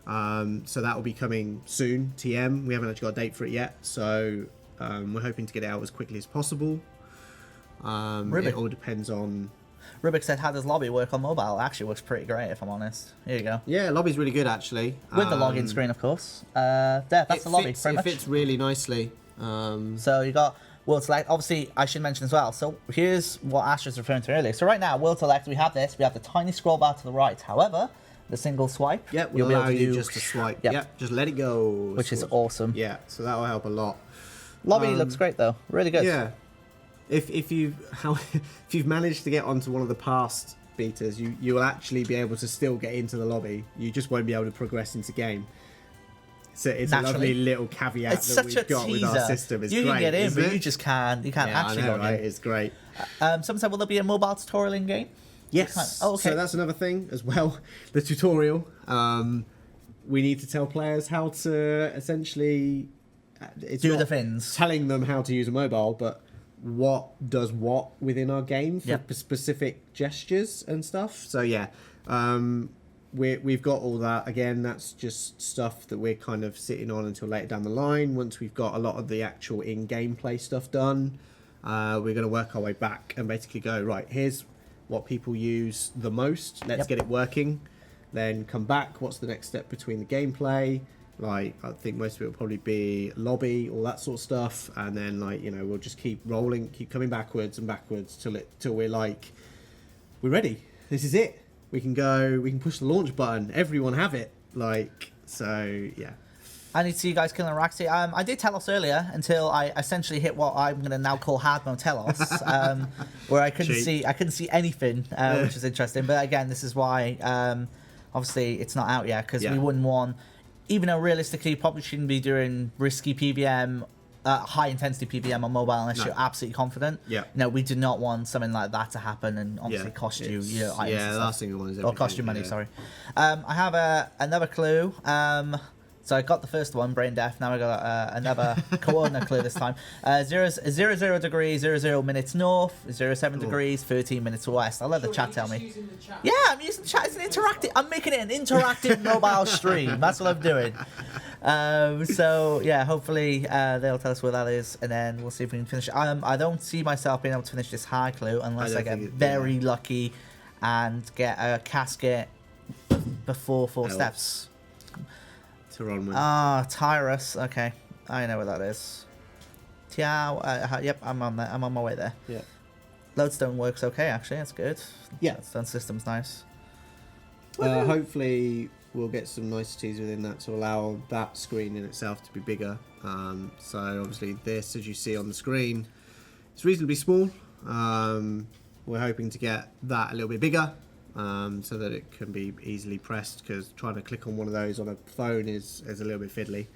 So that will be coming soon. TM. We haven't actually got a date for it yet, so we're hoping to get it out as quickly as possible. It all depends on. Rubik said, "How does lobby work on mobile?" It actually works pretty great, if I'm honest. Here you go. Yeah, lobby's really good actually. With the login screen, of course. That's the lobby, pretty much. It fits really nicely. So you got World Select. Obviously, I should mention as well. So here's what Asher was referring to earlier. So right now, World Select, we have this. We have the tiny scroll bar to the right. However, the single swipe, Yep, you'll will be able allow to you do, just to swipe. Yep. Yep, just let it go. which is awesome. Yeah, so that will help a lot. Lobby looks great though, really good. Yeah, if you've managed to get onto one of the past betas, you will actually be able to still get into the lobby. You just won't be able to progress into game. So it's a lovely little caveat It's that such we've a got with our teaser. system. It's You great, can get in, isn't but it? you just can't. You can't Yeah, actually I know, log right? in. It's great. Someone said, "Will there be a mobile tutorial in game?" Yes. Oh, okay. So that's another thing as well. The tutorial. We need to tell players how to essentially Do not the things. telling them how to use a mobile, but what does what within our game for Yep. specific gestures and stuff. So yeah, we've got all that. Again, that's just stuff that we're kind of sitting on until later down the line. Once we've got a lot of the actual in-game play stuff done, we're going to work our way back and basically go, right, here's what people use the most. Let's get it working. Then come back. What's the next step between the gameplay? Like, I think most of it will probably be lobby, all that sort of stuff. And then, like, you know, we'll just keep rolling, keep coming backwards and backwards till we're like, we're ready. This is it. We can go, we can push the launch button. Everyone have it. Like, so, yeah. I need to see you guys killing Raxi. I did Telos earlier until I essentially hit what I'm going to now call hard mode Telos, where I couldn't see anything, which is interesting. But again, this is why obviously it's not out yet, because we wouldn't want, even though realistically you probably shouldn't be doing risky PVM, high intensity PVM on mobile unless you're absolutely confident. Yeah. No, we do not want something like that to happen and obviously cost you your items. Yeah, the last thing you want is everything. Or cost you money, sorry. I have another clue. So I got the first one, brain deaf. Now I got another coordinate clue this time. 0 degrees, 00 minutes north, 07 degrees, 13 minutes west. I'll let the chat tell me. Yeah, I'm using the chat. It's an interactive. I'm making it an interactive mobile stream. That's what I'm doing. So yeah, hopefully they'll tell us where that is, and then we'll see if we can finish. I don't see myself being able to finish this high clue unless I get very lucky and get a casket before 4 steps. Tyrus. Okay, I know where that is. Tiao. Yep, I'm on there. I'm on my way there. Yeah. Lodestone works okay, actually. That's good. Yeah. Lodestone system's nice. Hopefully, we'll get some niceties within that to allow that screen in itself to be bigger. So obviously, this, as you see on the screen, it's reasonably small. We're hoping to get that a little bit bigger. So that it can be easily pressed, because trying to click on one of those on a phone is a little bit fiddly.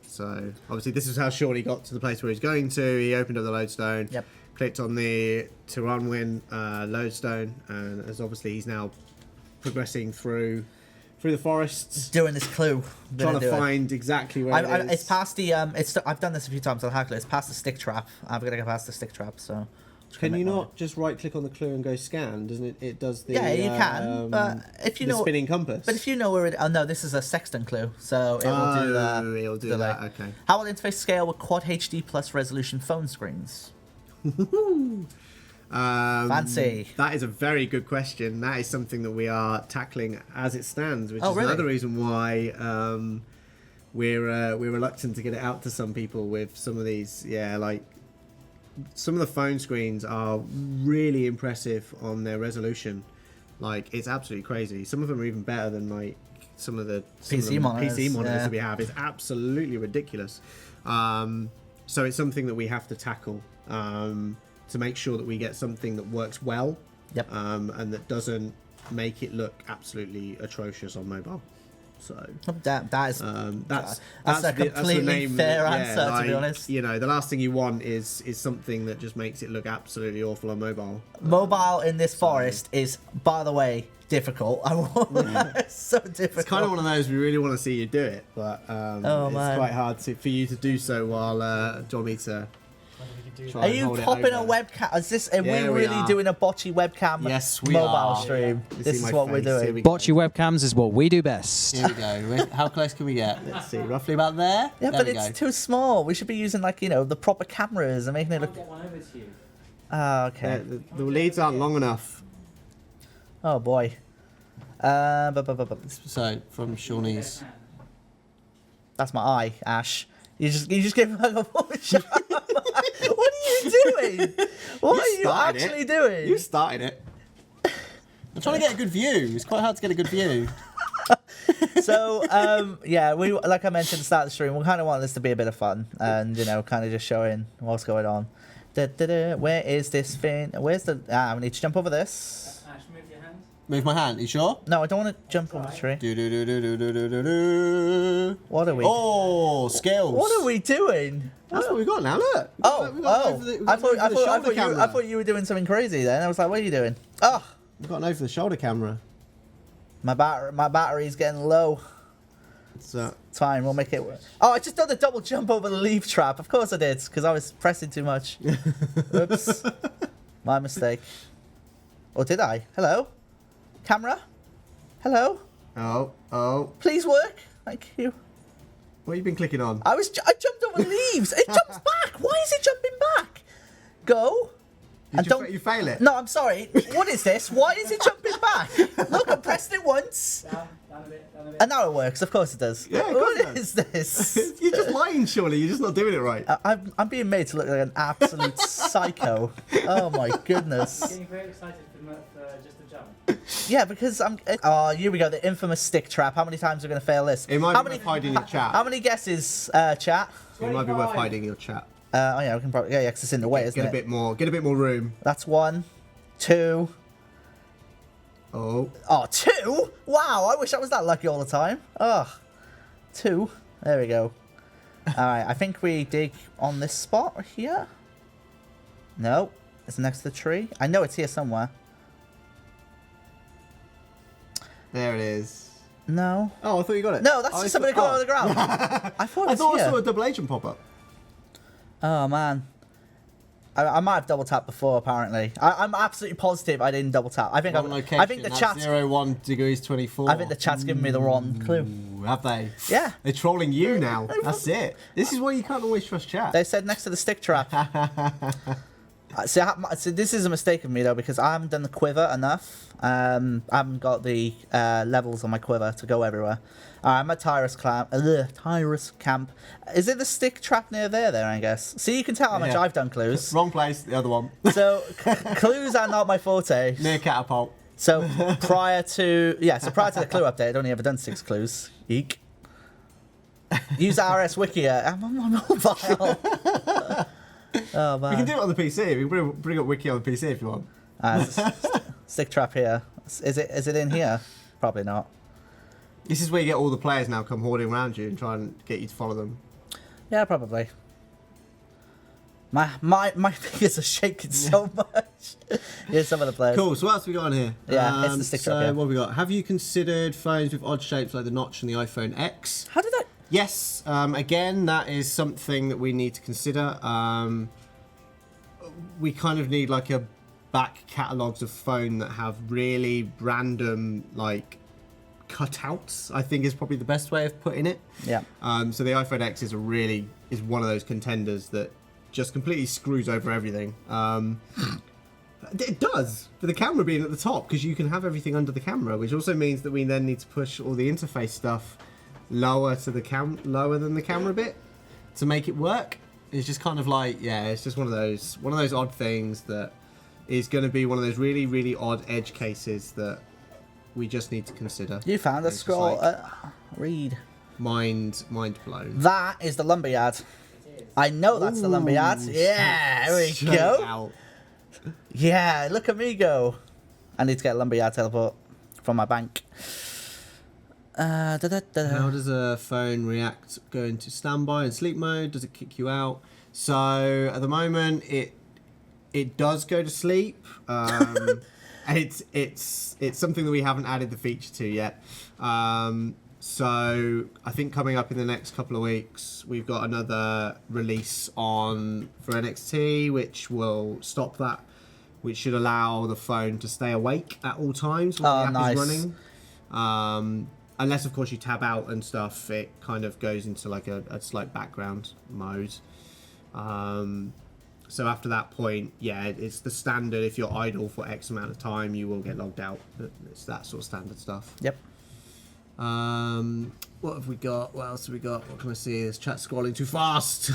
So obviously this is how Shauny got to the place where he's going to. He opened up the lodestone, clicked on the Tiranwin lodestone, and as obviously he's now progressing through the forests, doing this clue, trying to find exactly where it is. It's past the I've done this a few times on Hackler. It's past the stick trap. I'm gonna go past the stick trap. So can you not just right click on the clue and go scan? Doesn't it? It does the you can. But if you know the spinning compass. But if you know where it, oh no, this is a sextant clue, so it will do that. It'll do that. Okay. How will interface scale with quad HD plus resolution phone screens? Fancy. That is a very good question. That is something that we are tackling as it stands, which is another reason why we're reluctant to get it out to some people with some of these. Yeah, like some of the phone screens are really impressive on their resolution. Like, it's absolutely crazy. Some of them are even better than like some of the PC monitors that we have. It's absolutely ridiculous. So it's something that we have to tackle to make sure that we get something that works well. Yep. And that doesn't make it look absolutely atrocious on mobile. So that's a completely fair answer, to be honest. You know, the last thing you want is something that just makes it look absolutely awful on mobile. Mobile in this forest is, by the way, difficult. It's so difficult. It's kind of one of those we really want to see you do it, but it's quite hard for you to do so while Johnny to. Are you popping a webcam? Are we really doing a botchy webcam? Yes, we mobile are. stream. You This see is my what we're face. doing. Here we go. Botchy webcams is what we do best. Here we go. How close can we get? Let's see. Roughly about there. Yeah, there but we it's go. too small. We should be using like the proper cameras and making it I'll look. get one over to you. Oh, okay. The leads aren't long enough. Oh boy. So from Shauny's. That's my eye, Ash. You just gave me like a full shot. What are you doing? What are you started actually it. doing? You started it. I'm trying to get a good view. It's quite hard to get a good view. So, yeah, we like I mentioned at the start of the stream, we kind of want this to be a bit of fun and, kind of just showing what's going on. Where is this thing? Where's the... we need to jump over this. Ash, move your hand. Move my hand. You sure? No, I don't want to jump over the tree. Do. What are we... Oh, skills. What are we doing? That's what we got now. Look. I thought you were doing something crazy then. I was like, what are you doing? Oh, We've got an over the shoulder camera. my battery's getting low. So It's fine, we'll make it work. Oh, I just done the double jump over the leaf trap. Of course I did, because I was pressing too much. Oops. My mistake. Or did I? Hello? Camera? Hello? Oh. Please work. Thank you. What have you been clicking on? I jumped over leaves. It jumps back. Why is it jumping back? Go. Did you fail it? No, I'm sorry. What is this? Why is it jumping back? Look, I pressed it once. Down a bit, down a bit. And now it works. Of course it does. Yeah, of course it What does. is this? You're just lying, surely. You're just not doing it right. I'm being made to look like an absolute psycho. Oh my goodness. Getting very excited for just a jump. Yeah, because I'm. Oh, here we go. The infamous stick trap. How many times are we going to fail this? It might how be many, worth hiding your chat. How many guesses, chat? It might be worth 25. hiding your chat. Oh yeah, we can probably. Yeah, because it's in the way, isn't Get a it? bit more. Get a bit more room. That's 1, 2. Oh. Oh, 2? Wow, I wish I was that lucky all the time. Oh, 2. There we go. All right, I think we dig on this spot here. No, it's next to the tree. I know it's here somewhere. There it is. No. Oh, I thought you got it. No, that's Oh, just somebody coming out of the ground. I thought it was I here. saw a double agent pop up. Oh man, I might have double tapped before. Apparently, I'm absolutely positive I didn't double tap. I think Wrong location. I think the That's chat. 01 degrees 24. I think the chat's giving me the wrong clue. Ooh, have they? Yeah, They're trolling you now. That's it. This is why you can't always trust chat. they said next to the stick trap. See, this is a mistake of me though because I haven't done the quiver enough. I haven't got the levels on my quiver to go everywhere. I'm at Tyrus camp. Is it the stick trap near there? I guess. See, you can tell how much Yeah. I've done clues. Wrong place. The other one. So clues are not my forte. Near catapult. So prior to the clue update, I'd only ever done 6 clues. Eek. Use RS Wiki. I'm on my mobile. Oh man. We can do it on the PC. We can bring up Wiki on the PC if you want. Stick trap here. Is it in here? Probably not. This is where you get all the players now come hoarding around you and try and get you to follow them. Yeah, probably. My fingers are shaking so much. Here's some of the players. Cool. So what else have we got on here? Yeah, it's the stick trap, So yeah. what have we got? Have you considered phones with odd shapes like the notch on the iPhone X? How did that? Yes. Again, that is something that we need to consider. We kind of need like a back catalogues of phone that have really random like cutouts. I think is probably the best way of putting it. Yeah. So the iPhone X is one of those contenders that just completely screws over everything. It does, for the camera being at the top, because you can have everything under the camera, which also means that we then need to push all the interface stuff lower to the lower than the camera bit to make it work. It's just kind of like, yeah, it's just one of those odd things that is going to be one of those really, really odd edge cases that we just need to consider. You found a It's just scroll. like Read. mind blown. That is the lumberyard. I know that's the lumberyard. Yeah, there we Straight go. out. Yeah, look at me go. I need to get a lumberyard teleport from my bank. How does a phone react going to standby and sleep mode? Does it kick you out? So at the moment, it does go to sleep. It's something that we haven't added the feature to yet. So I think coming up in the next couple of weeks, we've got another release for NXT, which will stop that, which should allow the phone to stay awake at all times while the app is running. Unless, of course, you tab out and stuff, it kind of goes into like a slight background mode. So after that point, yeah, it's the standard. If you're idle for X amount of time, you will get logged out. It's that sort of standard stuff. Yep. What have we got? What else have we got? What can I see? This chat's scrolling too fast.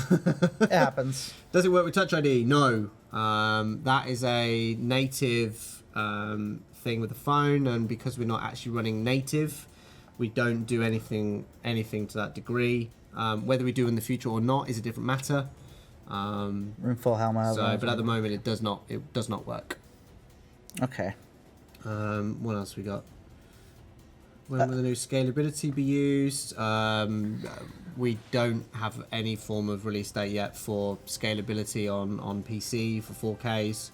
It happens. Does it work with Touch ID? No. That is a native thing with the phone, and because we're not actually running native, we don't do anything to that degree. Whether we do in the future or not is a different matter. Room full helmet. But at the moment, it does not work. Okay. What else we got? When will the new scalability be used? We don't have any form of release date yet for scalability on PC for 4Ks.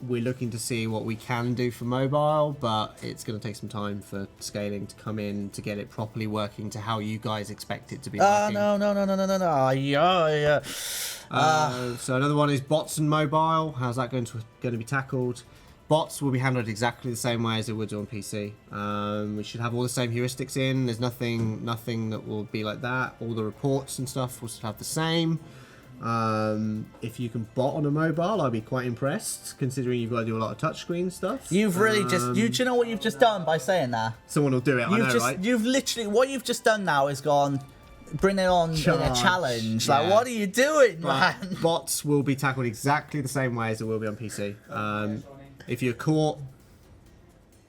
We're looking to see what we can do for mobile, but it's going to take some time for scaling to come in to get it properly working to how you guys expect it to be working. No. Yeah. So another one is bots and mobile. How's that going to be tackled? Bots will be handled exactly the same way as it would on PC. We should have all the same heuristics in. There's nothing that will be like that. All the reports and stuff will have the same. If you can bot on a mobile, I'd be quite impressed, considering you've got to do a lot of touchscreen stuff. You've really do you know what you've just done by saying that? Someone will do it, right? You've literally, what you've just done now is gone, bring it on in a challenge. Yeah. Like, what are you doing, man? Bots will be tackled exactly the same way as it will be on PC. If you're caught,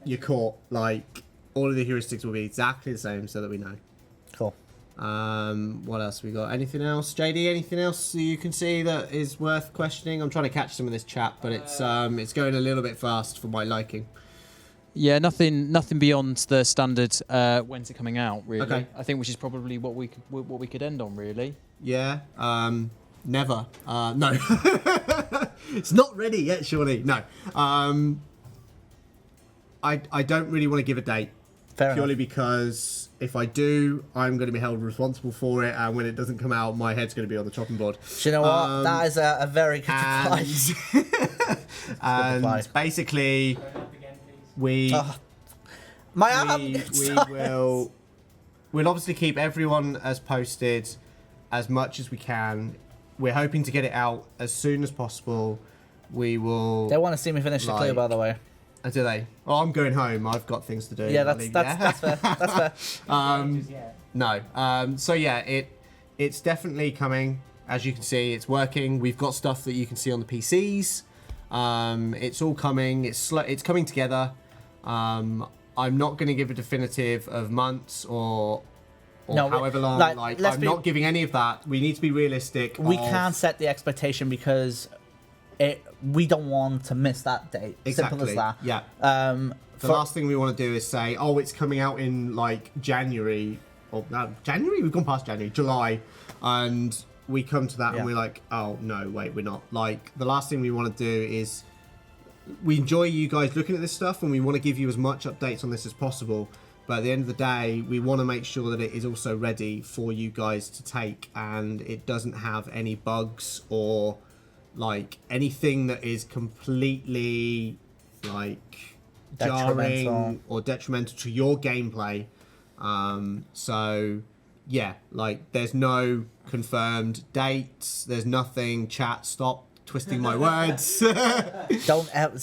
you're caught. Like, all of the heuristics will be exactly the same so that we know. Cool. What else we got? Anything else? JD, anything else you can see that is worth questioning? I'm trying to catch some of this chat, but it's going a little bit fast for my liking. Yeah, nothing beyond the standard. When's it coming out? Really, Okay. I think which is probably what we could end on. Really. Yeah. Never. No. It's not ready yet, Shauny. No. I don't really want to give a date. Fair purely enough. Because if I do, I'm going to be held responsible for it, and when it doesn't come out, my head's going to be on the chopping board. Do you know what? That is a very good advice. And basically, we'll obviously keep everyone as posted as much as we can. We're hoping to get it out as soon as possible. We will. They want to see me finish the clue, by the way. Do they? Oh, I'm going home. I've got things to do. Yeah, that's fair. That's fair. No. So yeah, it's definitely coming. As you can see, it's working. We've got stuff that you can see on the PCs. It's all coming. It's coming together. I'm not going to give a definitive of months or however long. I'm not giving any of that. We need to be realistic. We can't set the expectation because we don't want to miss that date. Exactly. Simple as that. Yeah. The last thing we want to do is say, oh, it's coming out in like January. Or January? We've gone past January. July. And we come to that and we're like, oh, no, wait, we're not. Like, the last thing we want to do is we enjoy you guys looking at this stuff and we want to give you as much updates on this as possible. But at the end of the day, we want to make sure that it is also ready for you guys to take and it doesn't have any bugs or like anything that is completely like jarring or detrimental to your gameplay. So yeah, like there's no confirmed dates, there's nothing. Chat, stop twisting my words. Don't ever.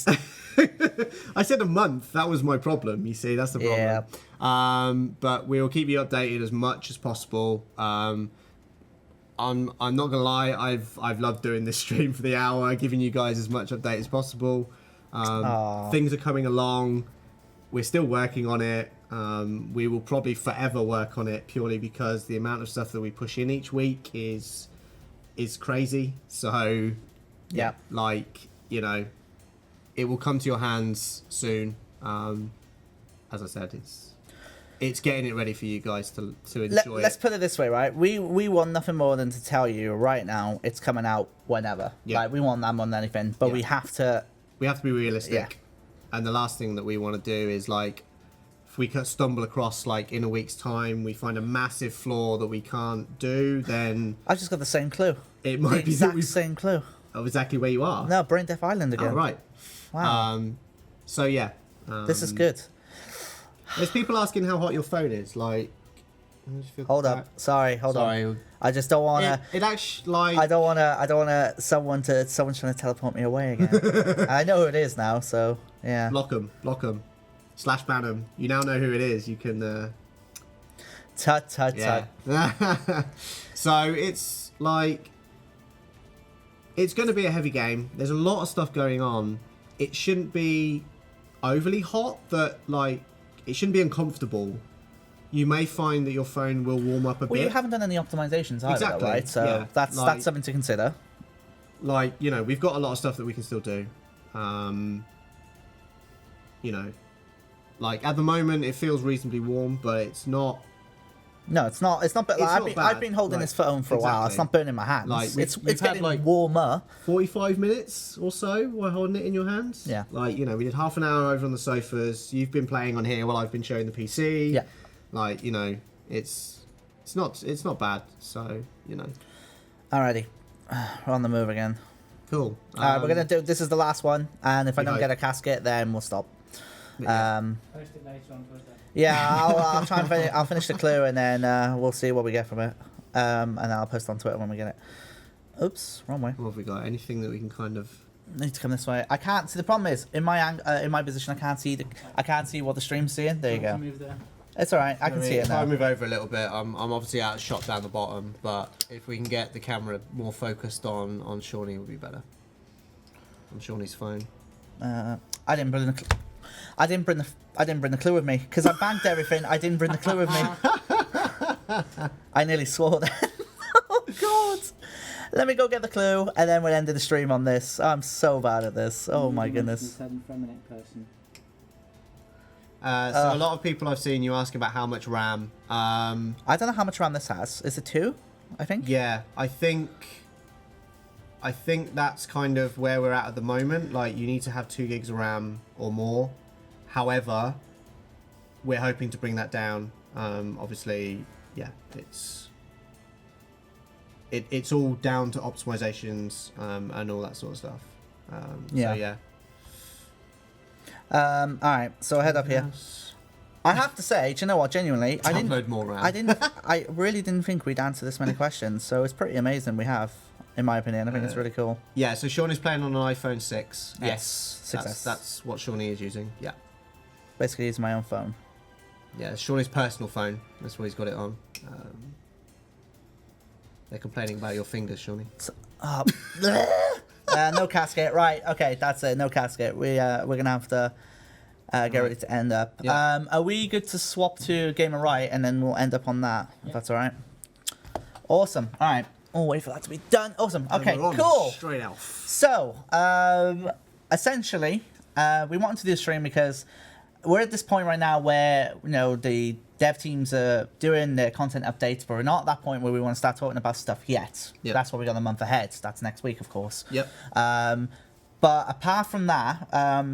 I said a month. That was my problem. You see, that's the problem. Yeah. But we'll keep you updated as much as possible. I'm not gonna lie. I've loved doing this stream for the hour, giving you guys as much update as possible. Things are coming along. We're still working on it. We will probably forever work on it purely because the amount of stuff that we push in each week is crazy. So Yeah. like, you know, it will come to your hands soon. As I said, it's getting it ready for you guys to enjoy Let's it. put it this way, right? We want nothing more than to tell you right now it's coming out whenever. Yeah. Like we want that more than anything, but Yeah. we have to. We have to be realistic. Yeah. And the last thing that we want to do is like, if we could stumble across like in a week's time, we find a massive flaw that we can't do, then I just got the same clue. it The might be that exact we same clue. of exactly where you are. No, Brain Death Island again. Oh, right. Wow. So yeah. This is good. There's people asking how hot your phone is. Like, I just feel Hold that- up. Sorry. Hold on. Sorry. I just don't wanna. It actually like. I don't wanna. Someone's trying to teleport me away again. I know who it is now, so yeah. Block them. / ban them. You now know who it is. You can. Tut tut Yeah. tut. So it's like. It's going to be a heavy game. There's a lot of stuff going on. It shouldn't be overly hot. That like. It shouldn't be uncomfortable. You may find that your phone will warm up a Well, bit. you haven't done any optimizations either, Exactly, right? So yeah. that's Like- something to consider. Like, you know, we've got a lot of stuff that we can still do. You know, like at the moment it feels reasonably warm, but it's not. No, it's not. It's not. But It's like, not I've bad. been holding Like, this phone for a while. It's exactly. not burning my hands. Like, it's we've had, getting like- warmer. 45 minutes or so while holding it in your hands. Yeah. Like, you know, we did half an hour over on the sofas. You've been playing on here while I've been showing the PC. Yeah. Like, you know, it's not bad. So, you know, Alrighty, we're on the move again. cool. We're gonna do. This is the last one, and if I we don't hope. get a casket, then we'll stop. Yeah. Post it later on, post that. Yeah, I'll try and I'll finish the clue, and then we'll see what we get from it. And I'll post on Twitter when we get it. Oops, wrong way. What have we got? Anything that we can kind of. Need to come this way. I can't see. The problem is in my position, I can't see what the stream's seeing. There you go. Move there. It's all right. I can see it If I now. move over a little bit, I'm obviously out of shot down the bottom, but if we can get the camera more focused on Shauny, it would be better. On Shauny's phone. I didn't bring the. I didn't bring the clue with me because I banked everything. I didn't bring the clue with me. I nearly swore then. Oh God! Let me go get the clue, and then we'll end the stream on this. I'm so bad at this. Oh my goodness. Feminine person. So a lot of people I've seen you ask about how much RAM. I don't know how much RAM this has. Is it 2? I think. Yeah, I think that's kind of where we're at the moment. Like, you need to have 2 gigs of RAM or more. However, we're hoping to bring that down. Obviously, yeah, it's all down to optimizations and all that sort of stuff. Yeah. So yeah. All right. So head up here. I have to say, do you know what? Genuinely, I didn't. Download more RAM. I really didn't think we'd answer this many questions. So it's pretty amazing. We have, in my opinion. I think it's really cool. Yeah. So Shauny's playing on an iPhone 6. Yes, 6S. That's what Shauny is using. Yeah. Basically, using my own phone. Yeah, it's Shauny's personal phone. That's what he's got it on. They're complaining about your fingers, Shauny. No casket. Right. Okay. That's it. No casket. We're gonna have to get ready to end up. Yeah. Are we good to swap to Game of Right, and then we'll end up on that? If that's all right. Awesome. All right. Oh, wait for that to be done. Awesome. Okay. And we're on Cool. Straight off. So, essentially, we wanted to do a stream because we're at this point right now where, you know, the dev teams are doing their content updates, but we're not at that point where we want to start talking about stuff yet. Yep. That's what we got a month ahead. That's next week, of course. Yep. But apart from that,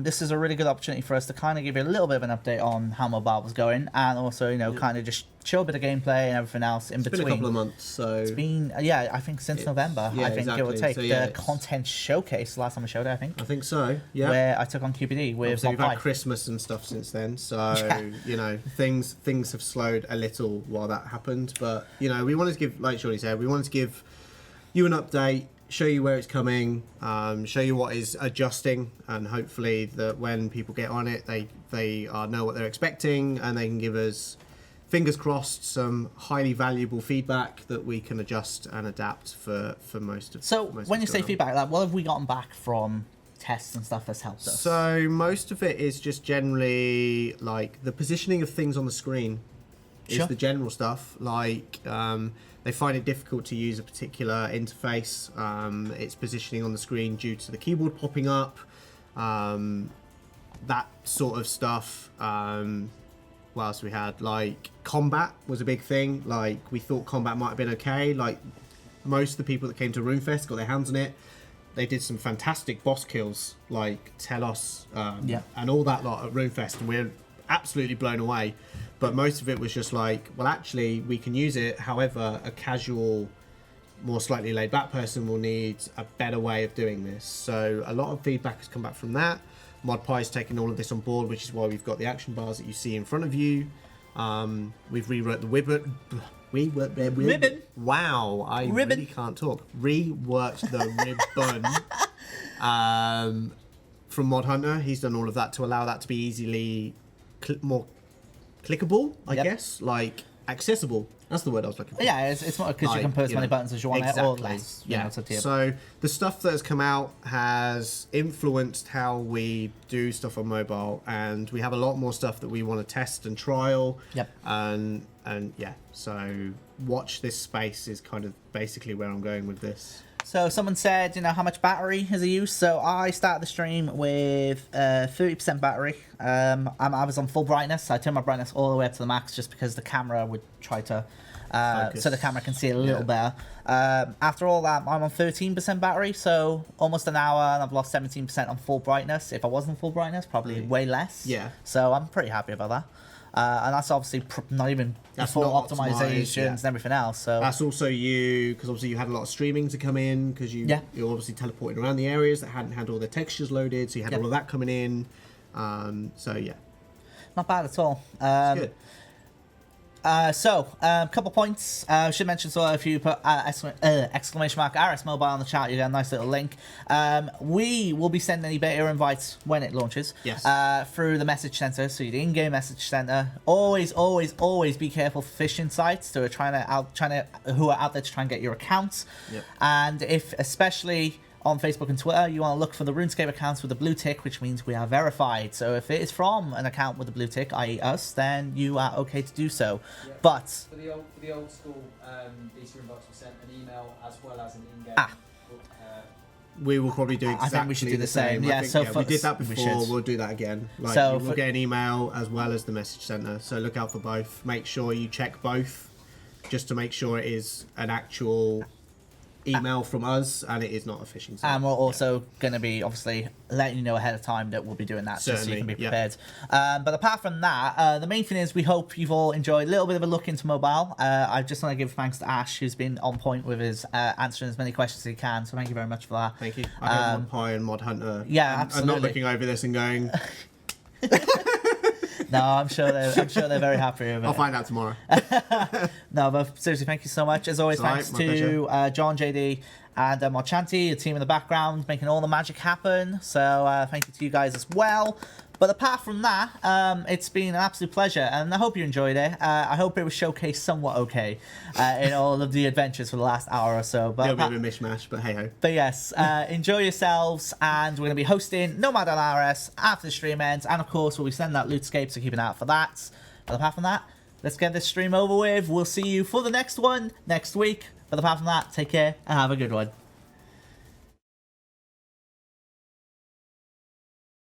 this is a really good opportunity for us to kind of give you a little bit of an update on how mobile was going, and also, you know, kind of just show a bit of gameplay and everything else in It's between. been a couple of months, so... It's been, I think since November, yeah, I think, give or exactly. take. So, yeah, the content showcase, last time I showed it, I think. I think so, yeah. Where I took on QBD with Obviously, Bob we've had Pike. Christmas and stuff since then, so, Yeah. you know, things have slowed a little while that happened, but, you know, we wanted to give, like Shauny said, we wanted to give you an update, show you where it's coming, show you what is adjusting, and hopefully that when people get on it, they know what they're expecting, and they can give us fingers crossed, some highly valuable feedback that we can adjust and adapt for most of. So most when of you what's say going on. feedback, like, what have we gotten back from tests and stuff that's helped us? So most of it is just generally like the positioning of things on the screen is Sure. the general stuff. Like they find it difficult to use a particular interface. It's positioning on the screen due to the keyboard popping up. That sort of stuff. What else we had? Like combat was a big thing. Like we thought combat might have been okay. Like most of the people that came to RuneFest got their hands on it. They did some fantastic boss kills, like Telos and all that lot at RuneFest, and we're absolutely blown away. But most of it was just like, well, actually, we can use it. However, a casual, more slightly laid-back person will need a better way of doing this. So a lot of feedback has come back from that. ModPie's taken all of this on board, which is why we've got the action bars that you see in front of you. We've rewrote the ribbon. Ribbon. Wow, I really can't talk. Reworked the ribbon from Mod Hunter. He's done all of that to allow that to be easily more clickable, I guess, like accessible. That's the word I was looking for. Yeah, it's not because you can put as many buttons as you want or less. Yeah. It's up to you. So the stuff that has come out has influenced how we do stuff on mobile, and we have a lot more stuff that we want to test and trial. Yep. And yeah, so watch this space is kind of basically where I'm going with this. So someone said, you know, how much battery has he used? So I started the stream with 30% battery. I was on full brightness. I turned my brightness all the way up to the max just because the camera would try to, so the camera can see a little better. After all that, I'm on 13% battery, so almost an hour, and I've lost 17% on full brightness. If I wasn't full brightness, probably way less. Yeah. So I'm pretty happy about that. And that's obviously not even full not optimizations and everything else. So that's also you, because obviously you had a lot of streaming to come in, because you're obviously teleporting around the areas that hadn't had all their textures loaded, so you had all of that coming in. So yeah, not bad at all. It's good. Couple points. I should mention, so if you put exclamation mark RS Mobile on the chat, you get a nice little link. We will be sending any beta invites when it launches. Yes. Through the message center, so the in-game message center. Always be careful for phishing sites who are who are out there to try and get your accounts. Yep. And if especially on Facebook and Twitter, you want to look for the RuneScape accounts with the blue tick, which means we are verified. So if it is from an account with the blue tick, i.e. us, then you are okay to do so. Yeah. But for the old school DC inbox, we sent an email as well as an in-game. We will probably do exactly I think we should do the same. I Yeah, think, we did that before. We'll do that again. Like, So you will get an email as well as the message center. So look out for both. Make sure you check both, just to make sure it is an actual email from us and it is not a phishing site. And we're also going to be obviously letting you know ahead of time that we'll be doing that, just so you can be prepared. But apart from that, the main thing is we hope you've all enjoyed a little bit of a look into mobile. I just want to give thanks to Ash, who's been on point with his answering as many questions as he can. So thank you very much for that. Thank you. I hope ModPie and Mod Hunter absolutely. are not looking over this and going, no, I'm sure they're very happy with it. I'll find out tomorrow. No, but seriously, thank you so much. As always, thanks to John, JD, and Marchanti, the team in the background, making all the magic happen. So thank you to you guys as well. But apart from that, it's been an absolute pleasure, and I hope you enjoyed it. I hope it was showcased somewhat okay in all of the adventures for the last hour or so. But it'll be a bit of a mishmash, but hey ho. But yes, enjoy yourselves, and we're going to be hosting Nomad on RS after the stream ends, and of course we'll be sending out RuneScape, so keep an eye out for that. But apart from that, let's get this stream over with. We'll see you for the next one next week. But apart from that, take care and have a good one.